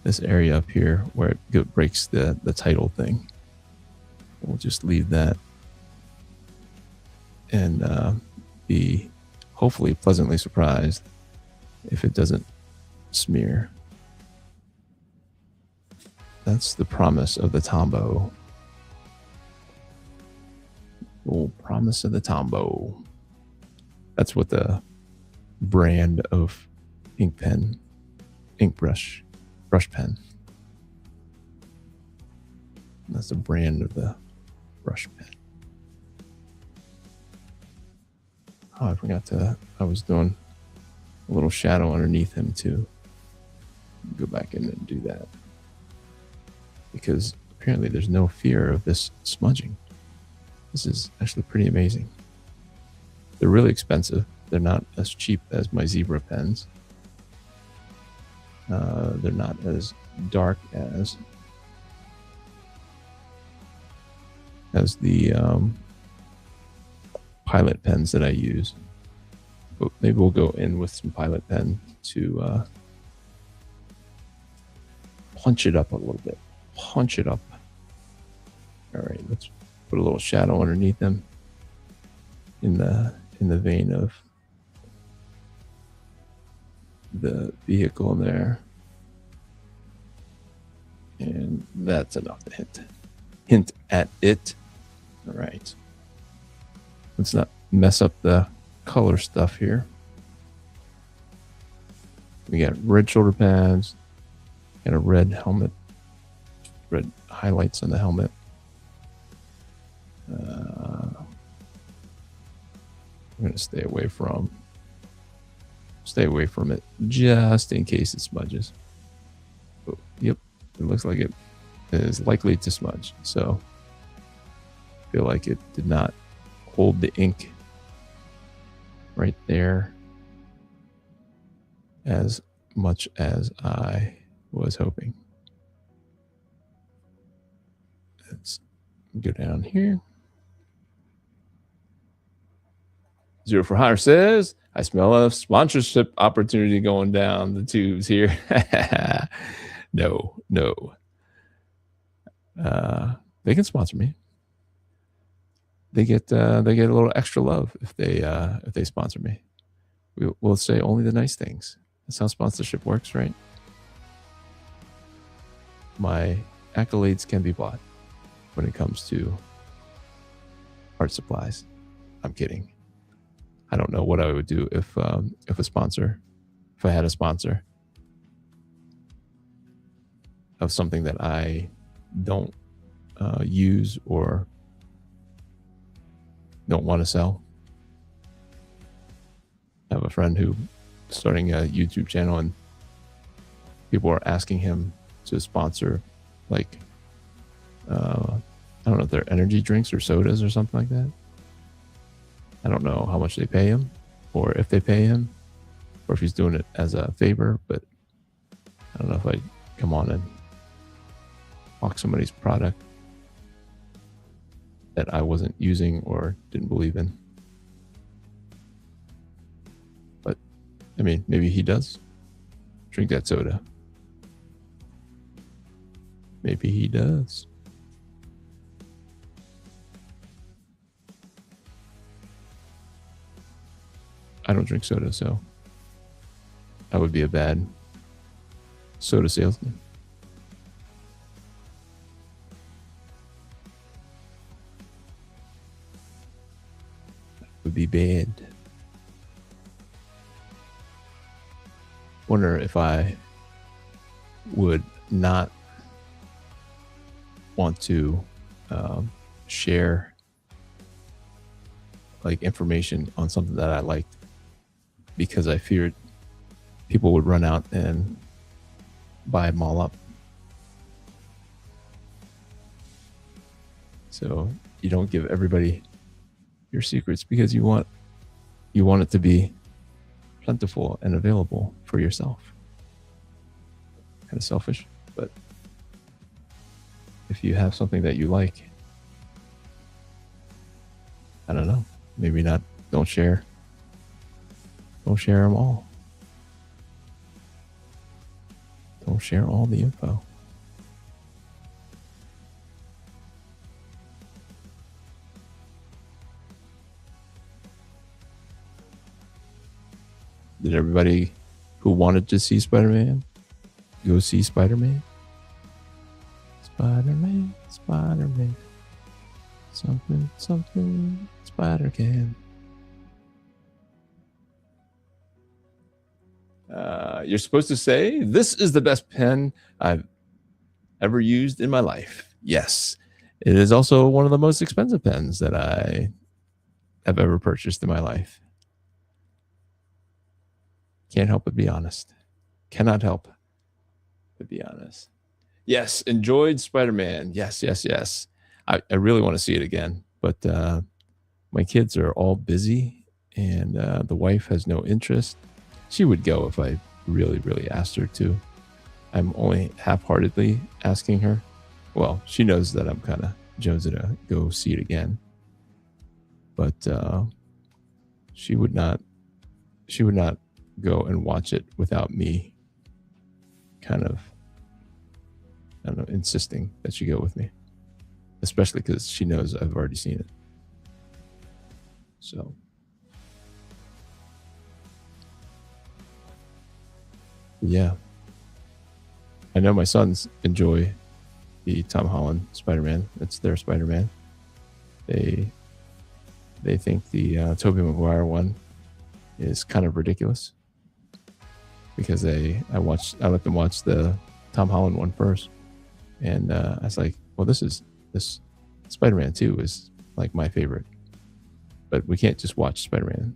This area up here where it breaks the title thing. We'll just leave that and be hopefully pleasantly surprised if it doesn't smear. That's the promise of the Tombow. Oh, promise of the Tombow. That's what the brand of ink brush pen. That's the brand of the brush pen. Oh, I was doing a little shadow underneath him too. Go back in and do that. Because apparently there's no fear of this smudging. This is actually pretty amazing. They're really expensive. They're not as cheap as my zebra pens. They're not as dark as the Pilot pens that I use. But maybe we'll go in with some Pilot pen to punch it up a little bit. Punch it up. All right, let's put a little shadow underneath them in the vein of the vehicle there. And that's enough to hint at it. All right. Let's not mess up the color stuff here. We got red shoulder pads, got a red helmet, red highlights on the helmet. I'm going to stay away from it just in case it smudges. Oh, yep, it looks like it is likely to smudge. So I feel like it did not hold the ink right there as much as I was hoping. Let's go down here. Zero for Hire says, I smell a sponsorship opportunity going down the tubes here. No. They can sponsor me. They get a little extra love if they sponsor me. We'll say only the nice things. That's how sponsorship works, right? My accolades can be bought when it comes to art supplies. I'm kidding. I don't know what I would do if I had a sponsor of something that I don't use or don't want to sell. I have a friend who starting a YouTube channel and people are asking him to sponsor like I don't know if they're energy drinks or sodas or something like that. I don't know how much they pay him or if they pay him or if he's doing it as a favor, but I don't know if I'd come on and hawk somebody's product that I wasn't using or didn't believe in. But I mean, maybe he does drink that soda. Maybe he does. I don't drink soda, so I would be a bad soda salesman. That would be bad. Wonder if I would not want to share like information on something that I liked because I feared people would run out and buy them all up. So you don't give everybody your secrets because you want it to be plentiful and available for yourself. Kind of selfish, but if you have something that you like, I don't know, maybe not, don't share them all. Don't share all the info. Did everybody who wanted to see Spider-Man go see Spider-Man? Spider-Man, Spider-Man. Something, something, Spider-Can. You're supposed to say, this is the best pen I've ever used in my life. Yes. It is also one of the most expensive pens that I have ever purchased in my life. Can't help but be honest. Cannot help but be honest. Yes, enjoyed Spider-Man. Yes. I really want to see it again, but my kids are all busy, and the wife has no interest. She would go if I really, really asked her to. I'm only half-heartedly asking her. Well, she knows that I'm kind of jonesing to go see it again, but she would not go and watch it without me kind of, I don't know, insisting that she go with me, especially because she knows I've already seen it. So yeah, I know my sons enjoy the Tom Holland Spider-Man. It's their Spider-Man. They think the Tobey Maguire one is kind of ridiculous because I let them watch the Tom Holland one first, and I was like, well, this Spider-Man 2 is like my favorite, but we can't just watch Spider-Man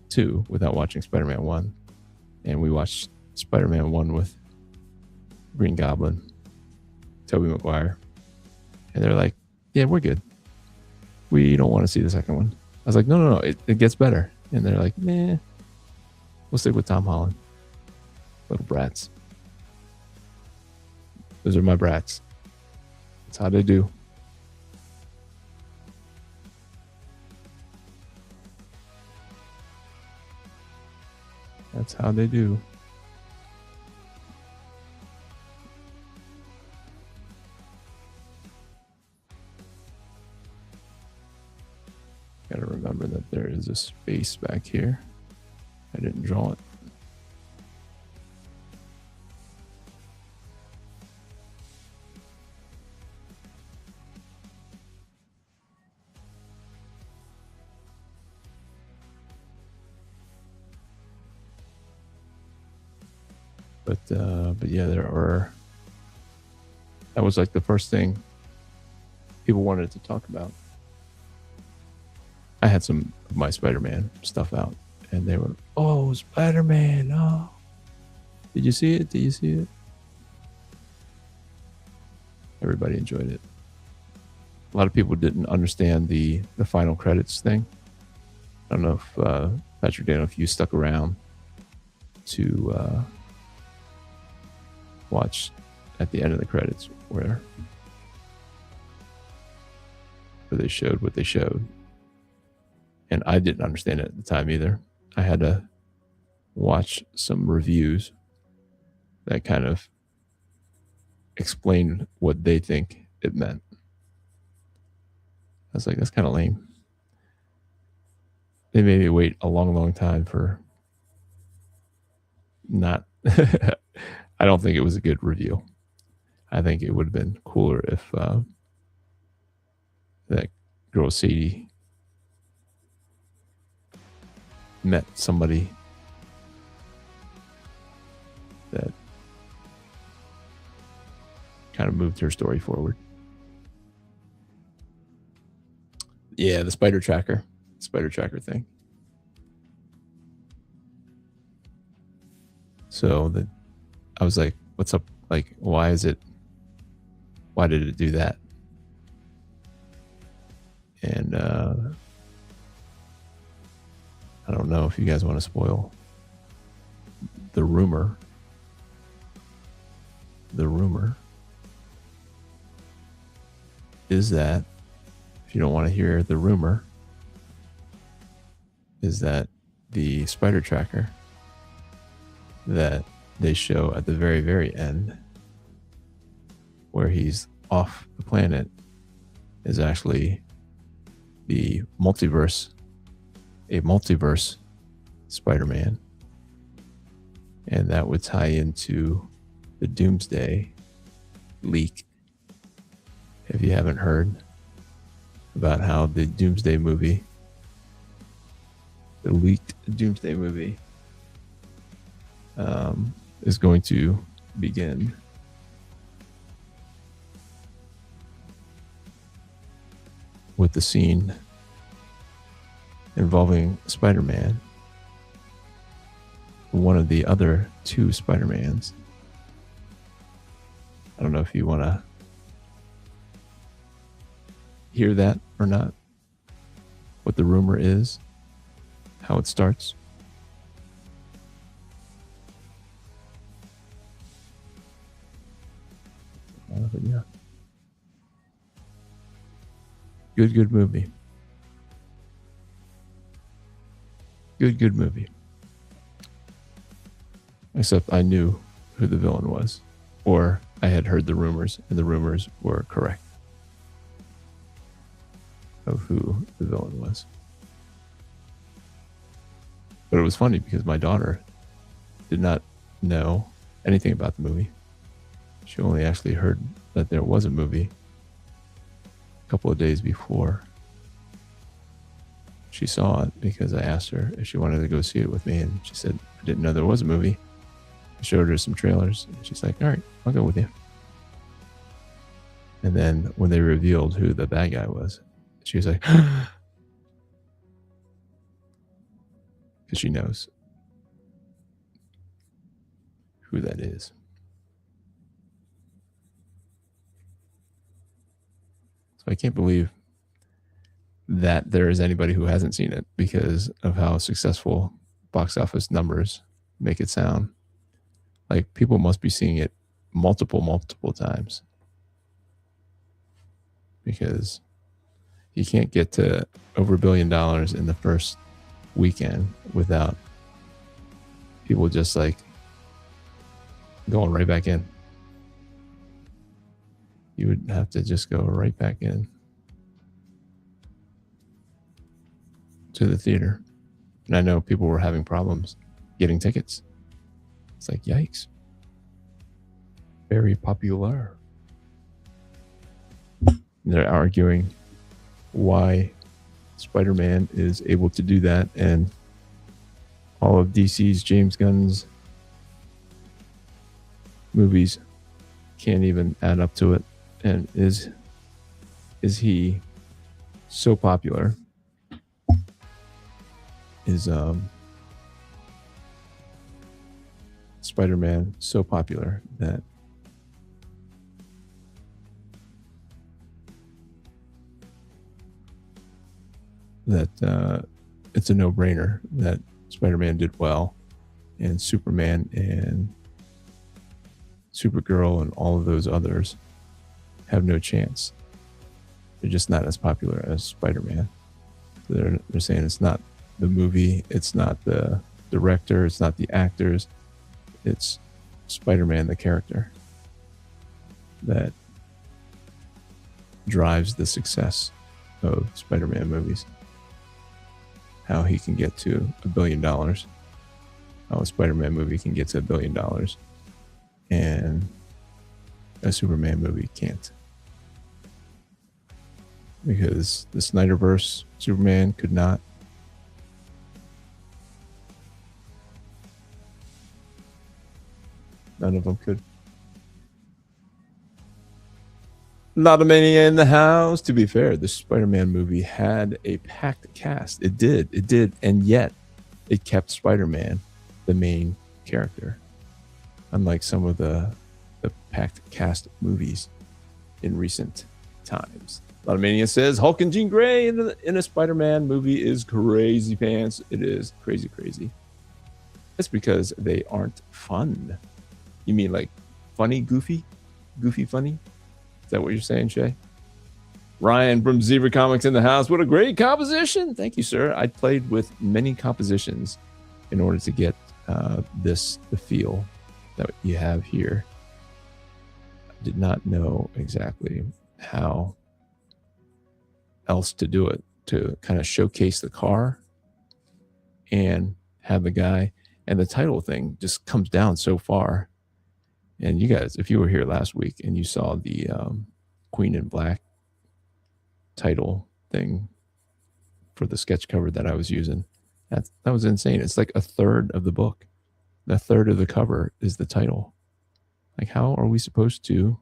2 without watching Spider-Man 1. And we watched Spider-Man 1 with Green Goblin, Tobey Maguire, and they're like, yeah, we're good. We don't want to see the second one. I was like, no, it gets better. And they're like, nah, we'll stick with Tom Holland. Little brats. Those are my brats. That's how they do. That's how they do. Gotta remember that there is a space back here. I didn't draw it. But yeah, that was like the first thing people wanted to talk about. I had some of my Spider-Man stuff out, and they were, oh, Spider-Man, oh. Did you see it? Everybody enjoyed it. A lot of people didn't understand the final credits thing. I don't know if, Patrick Daniel, if you stuck around to watch at the end of the credits where they showed what they showed. And I didn't understand it at the time either. I had to watch some reviews that kind of explained what they think it meant. I was like, that's kind of lame. They made me wait a long, long time for not... I don't think it was a good review. I think it would have been cooler if that girl Sadie met somebody that kind of moved her story forward. Yeah, the spider tracker thing. So I was like, what's up? Like, why did it do that? And I don't know if you guys want to spoil the rumor. is that, if you don't want to hear the rumor, is that the spider tracker that they show at the very, very end, where he's off the planet, is actually a multiverse Spider-Man. And that would tie into the Doomsday leak. If you haven't heard about how the Doomsday movie, the leaked Doomsday movie, is going to begin with the scene involving Spider-Man, one of the other two Spider-Mans. I don't know if you want to hear that or not, what the rumor is, how it starts. But yeah. Good movie. Good movie. Except I knew who the villain was, or I had heard the rumors, and the rumors were correct of who the villain was. But it was funny because my daughter did not know anything about the movie. She only actually heard that there was a movie a couple of days before she saw it, because I asked her if she wanted to go see it with me, and she said, I didn't know there was a movie. I showed her some trailers, and she's like, all right, I'll go with you. And then when they revealed who the bad guy was, she was like, because she knows who that is. So I can't believe that there is anybody who hasn't seen it, because of how successful box office numbers make it sound. Like, people must be seeing it multiple times, because you can't get to over $1 billion in the first weekend without people just like going right back in. You would have to just go right back in to the theater. And I know people were having problems getting tickets. It's like, yikes. Very popular. They're arguing why Spider-Man is able to do that, and all of DC's James Gunn's movies can't even add up to it. And is he so popular? Is Spider-Man so popular that it's a no-brainer that Spider-Man did well, and Superman and Supergirl and all of those others have no chance. They're just not as popular as Spider-Man. They're saying it's not the movie, it's not the director, it's not the actors, it's Spider-Man the character that drives the success of Spider-Man movies. How he can get to $1 billion, how a Spider-Man movie can get to $1 billion, and a Superman movie can't. Because the Snyderverse Superman could not. None of them could. Lot of mania in the house. To be fair, the Spider-Man movie had a packed cast. It did. And yet, it kept Spider-Man the main character. Unlike some of the packed cast movies in recent times. A lot of mania says Hulk and Jean Grey in a Spider-Man movie is crazy pants. It is crazy. It's because they aren't fun. You mean like funny, goofy funny? Is that what you're saying, Shay? Ryan from Zebra Comics in the house. What a great composition. Thank you, sir. I played with many compositions in order to get the feel that you have here. I did not know exactly how else to do it, to kind of showcase the car and have the guy, and the title thing just comes down so far. And you guys, if you were here last week and you saw the Queen in Black title thing for the sketch cover that I was using, that was insane. It's like a third of the book. A third of the cover is the title. Like, how are we supposed to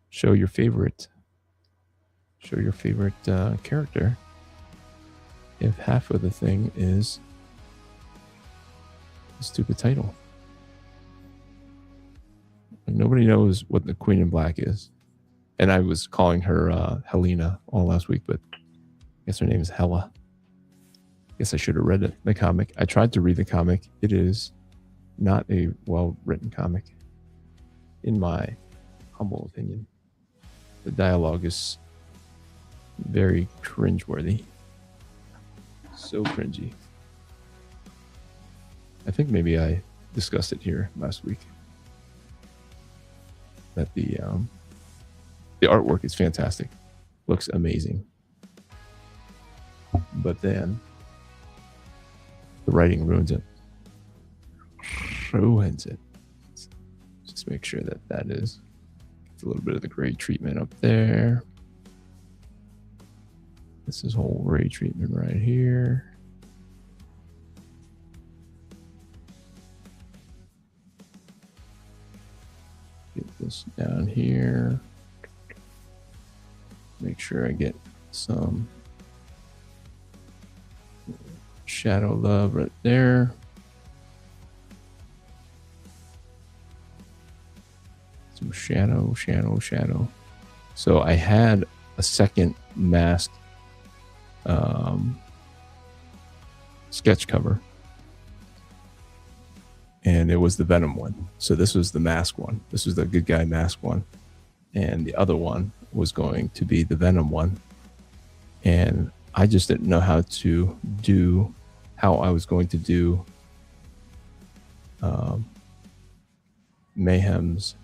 show your favorite character if half of the thing is a stupid title? Like, nobody knows what the Queen in Black is. And I was calling her Helena all last week, but I guess her name is Hella. I guess I should have read the comic. I tried to read the comic. It is not a well-written comic, in my humble opinion. The dialogue is very cringeworthy. So cringy. I think maybe I discussed it here last week, that the artwork is fantastic, looks amazing, but then the writing ruins it. Just make sure that is, it's a little bit of the gray treatment up there. This is whole gray treatment right here. Get this down here. Make sure I get some shadow love right there. Some shadow. So I had a second mask sketch cover, and it was the Venom one. So this was the mask one. This was the good guy mask one, and the other one was going to be the Venom one. And I just didn't know how I was going to do Mayhem's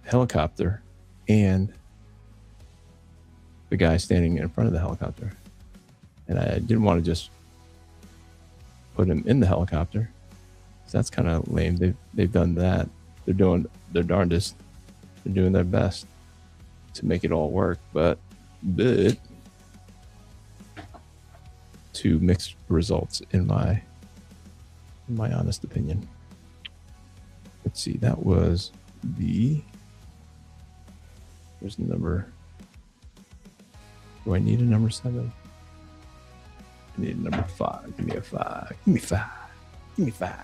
helicopter and the guy standing in front of the helicopter. And I didn't want to just put him in the helicopter, so that's kind of lame. They've done that. They're doing their darndest. They're doing their best to make it all work, but to mixed results in my honest opinion. Let's see, that was where's the number? Do I need a number 7? I need a number 5. Give me a 5. Give me 5.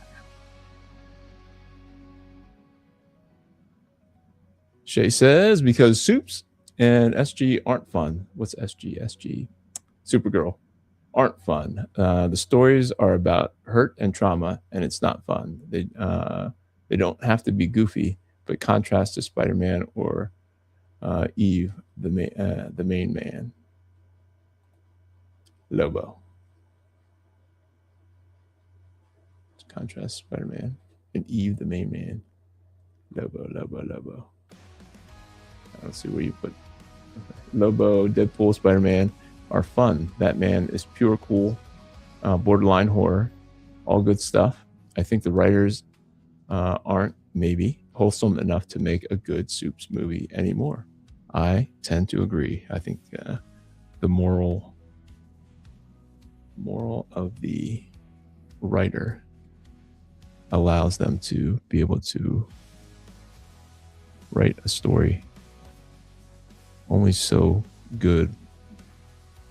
Shay says, because Soups and SG aren't fun. What's SG? SG. Supergirl. Aren't fun. The stories are about hurt and trauma, and it's not fun. They don't have to be goofy, but contrast to Spider-Man or Eve, the main man. Lobo. Contrast Spider-Man and Eve, the main man. Lobo. Let's see where you put Lobo, Deadpool, Spider-Man are fun. Batman is pure cool, borderline horror, all good stuff. I think the writers aren't maybe wholesome enough to make a good Soups movie anymore. I tend to agree. I think the moral of the writer allows them to be able to write a story only so good,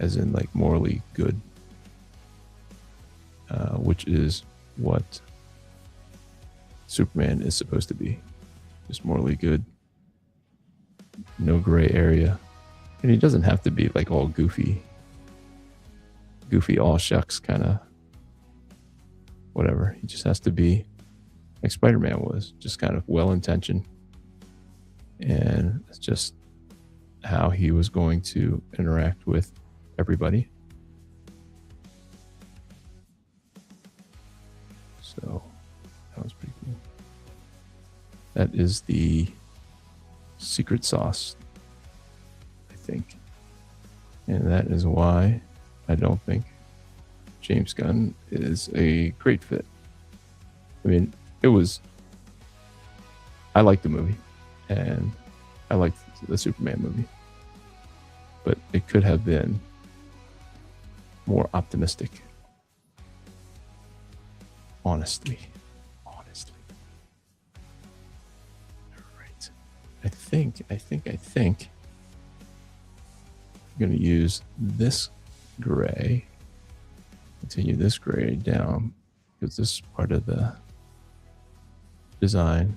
as in like morally good, which is what Superman is supposed to be. Just morally good, no gray area. And he doesn't have to be like all goofy, all shucks kind of whatever. He just has to be like Spider-Man was, just kind of well-intentioned. And it's just how he was going to interact with everybody. So that was pretty cool. That is the secret sauce, I think. And that is why I don't think James Gunn is a great fit. I mean, I liked the movie, and I liked the Superman movie, but it could have been more optimistic. Honestly. All right. I think I'm going to use this gray, continue this gray down, because this part of the design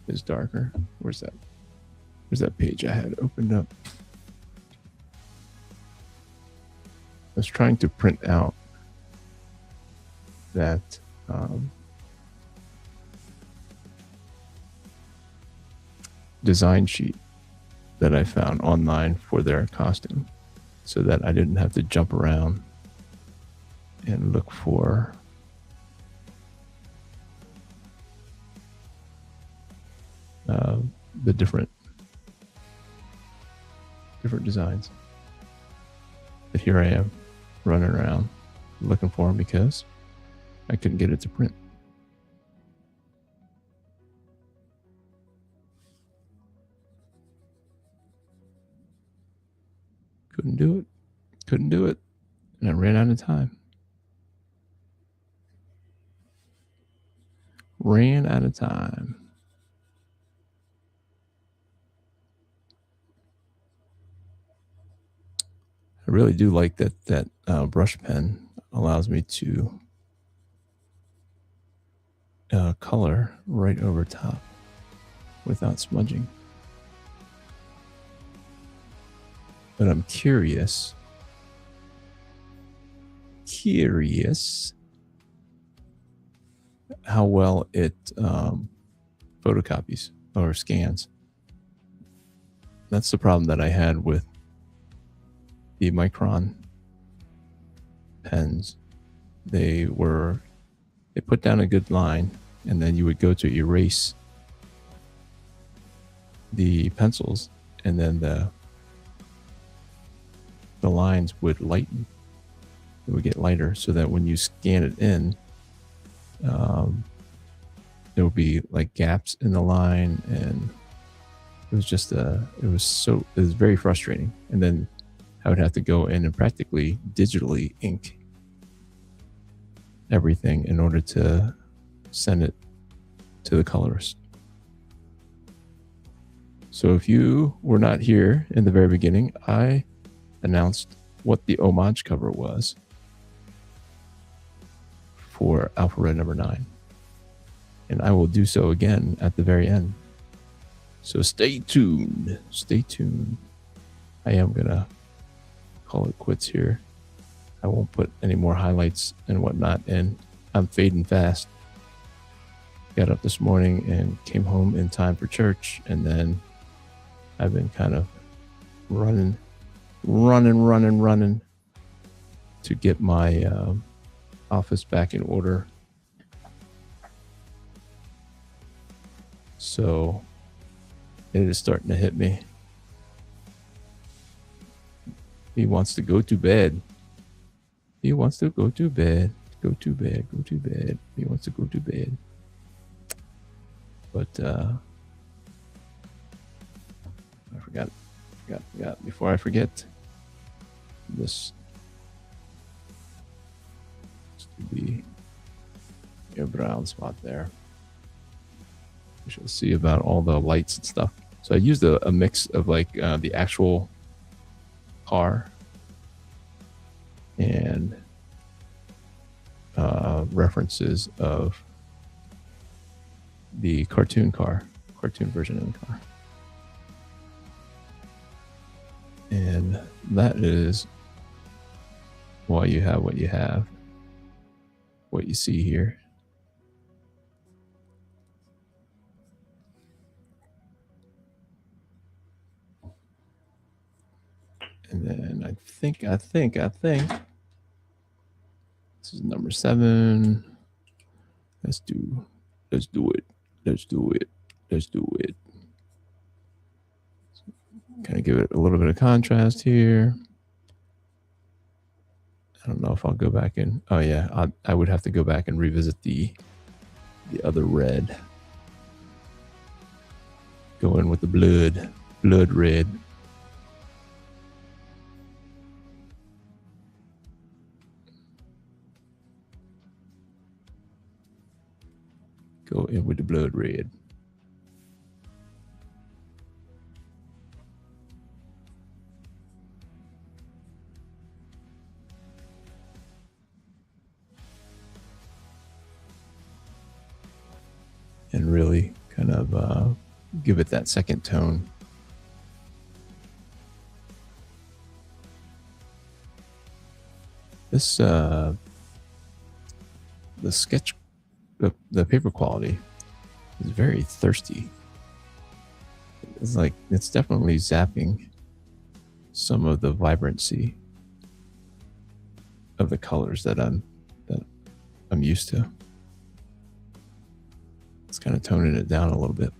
is darker. Where's that page I had opened up? I was trying to print out that design sheet that I found online for their costume, so that I didn't have to jump around and look for the different designs. But here I am running around looking for them because I couldn't get it to print. Couldn't do it. And I ran out of time. I really do like that brush pen allows me to color right over top without smudging. But I'm curious how well it photocopies or scans. That's the problem that I had with the Micron pens. They put down a good line, and then you would go to erase the pencils, and then the lines would lighten. It would get lighter, so that when you scan it in, there would be like gaps in the line, and it was very frustrating. And then I would have to go in and practically digitally ink everything in order to send it to the colorist. So if you were not here in the very beginning, I announced what the homage cover was for Alpha Red number 9. And I will do so again at the very end. So stay tuned. I am going to call it quits here. I won't put any more highlights and whatnot in. I'm fading fast. Got up this morning and came home in time for church, and then I've been kind of running to get my office back in order. So it is starting to hit me. He wants to go to bed. He wants to go to bed. Go to bed. He wants to go to bed. But I forgot. Before I forget, this be a brown spot there. We shall see about all the lights and stuff. So I used a mix of like the actual car and references of the cartoon version of the car. And that is why you have what you have, what you see here. And then I think this is number 7. Let's do it. Kind of give it a little bit of contrast here. I don't know if I'll go back and, oh yeah, I would have to go back and revisit the other red. Go in with the blood red. Go in with the blood red. And really kind of give it that second tone. This the sketch, the paper quality is very thirsty. It's like it's definitely zapping some of the vibrancy of the colors that I'm used to. It's kind of toning it down a little bit.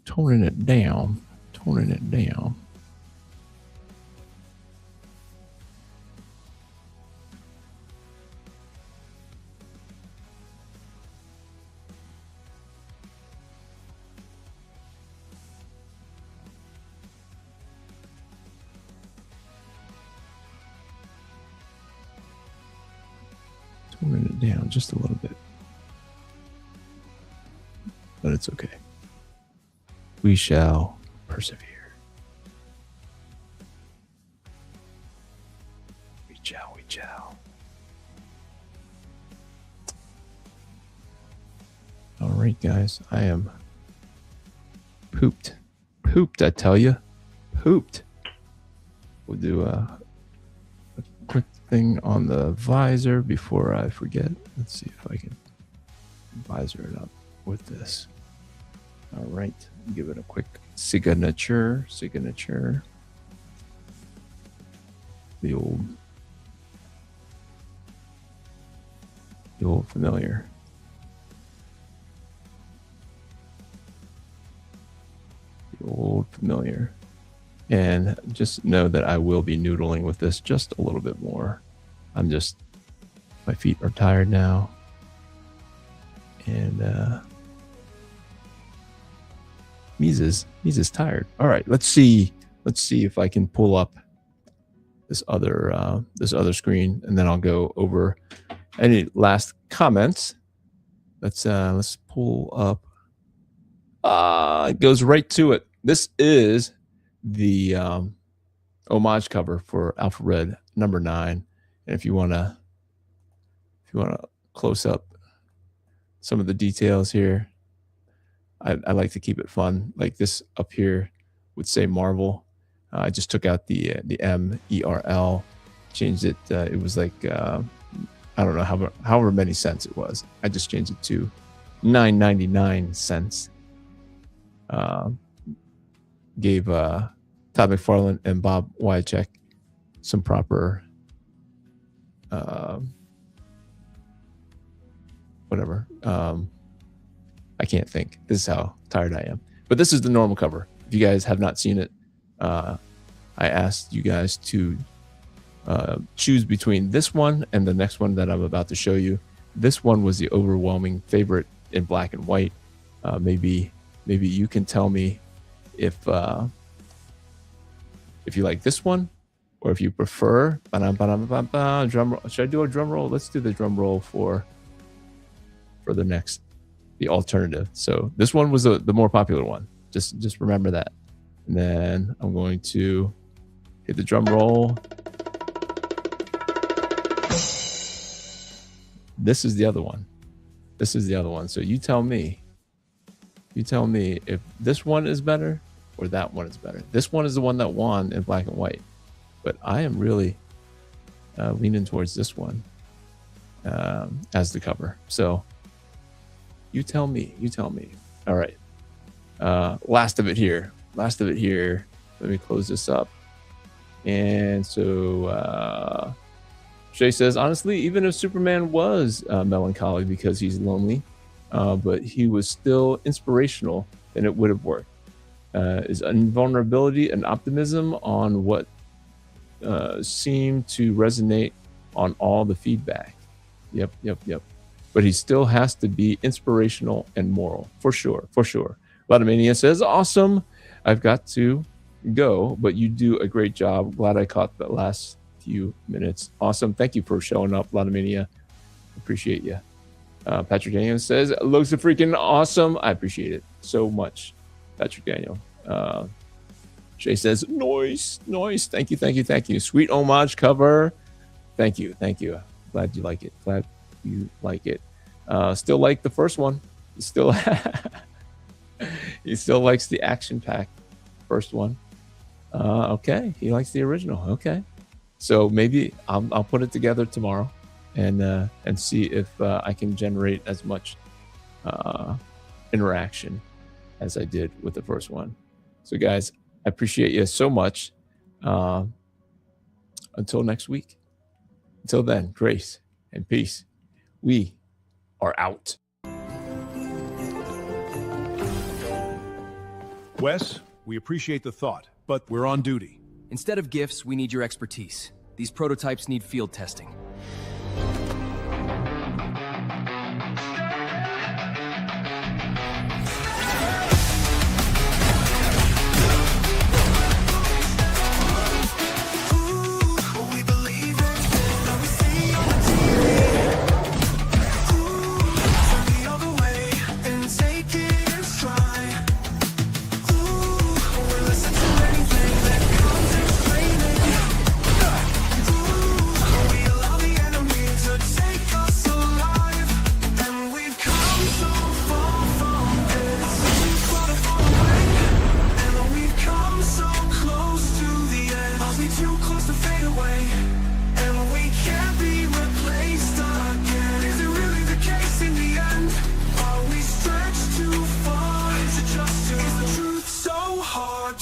Toning it down. Toning it down just a little bit. But it's okay. We shall persevere. We shall. All right, guys. I am pooped. I tell you. Pooped. We'll do a quick thing on the visor before I forget. Let's see if I can visor it up with this. All right, give it a quick signature. The old familiar. The old familiar. And just know that I will be noodling with this just a little bit more. My feet are tired now. And Mises tired. All right, let's see if I can pull up this other screen, and then I'll go over any last comments. Let's pull up. It goes right to it. This is the homage cover for Alpha Red number 9. And if you wanna close up some of the details here, I like to keep it fun. Like this up here would say Marvel. I just took out the MERL, changed it. It was like I don't know however many cents it was. I just changed it to 9.99 cents. Gave Todd McFarlane and Bob Wycheck some proper whatever. I can't think. This is how tired I am. But this is the normal cover. If you guys have not seen it, I asked you guys to choose between this one and the next one that I'm about to show you. This one was the overwhelming favorite in black and white. Maybe you can tell me if you like this one, or if you prefer. Drum roll. Should I do a drum roll? Let's do the drum roll for the alternative. So this one was the more popular one. Just remember that. And then I'm going to hit the drum roll. This is the other one. So you tell me if this one is better or that one is better. This one is the one that won in black and white, but I am really leaning towards this one as the cover. So you tell me. All right. Last of it here. Let me close this up. And so Shay says, honestly, even if Superman was melancholy because he's lonely, but he was still inspirational, then it would have worked. Is invulnerability and optimism on what seemed to resonate on all the feedback. Yep. But he still has to be inspirational and moral, for sure. Vladimania says, awesome. I've got to go, but you do a great job. Glad I caught the last few minutes. Awesome. Thank you for showing up, Vladimania. Appreciate you. Patrick Daniel says, looks freaking awesome. I appreciate it so much, Patrick Daniel. Shay says, noise. Thank you. Sweet homage cover. Thank you. Glad you like it. Still like the first one. He still likes the action-packed first one. Okay, he likes the original. Okay, so maybe I'll put it together tomorrow and see if I can generate as much interaction as I did with the first one. So guys, I appreciate you so much. Until next week. Until then, grace and peace. We are out. Wes, we appreciate the thought, but we're on duty. Instead of gifts, we need your expertise. These prototypes need field testing.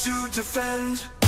to defend.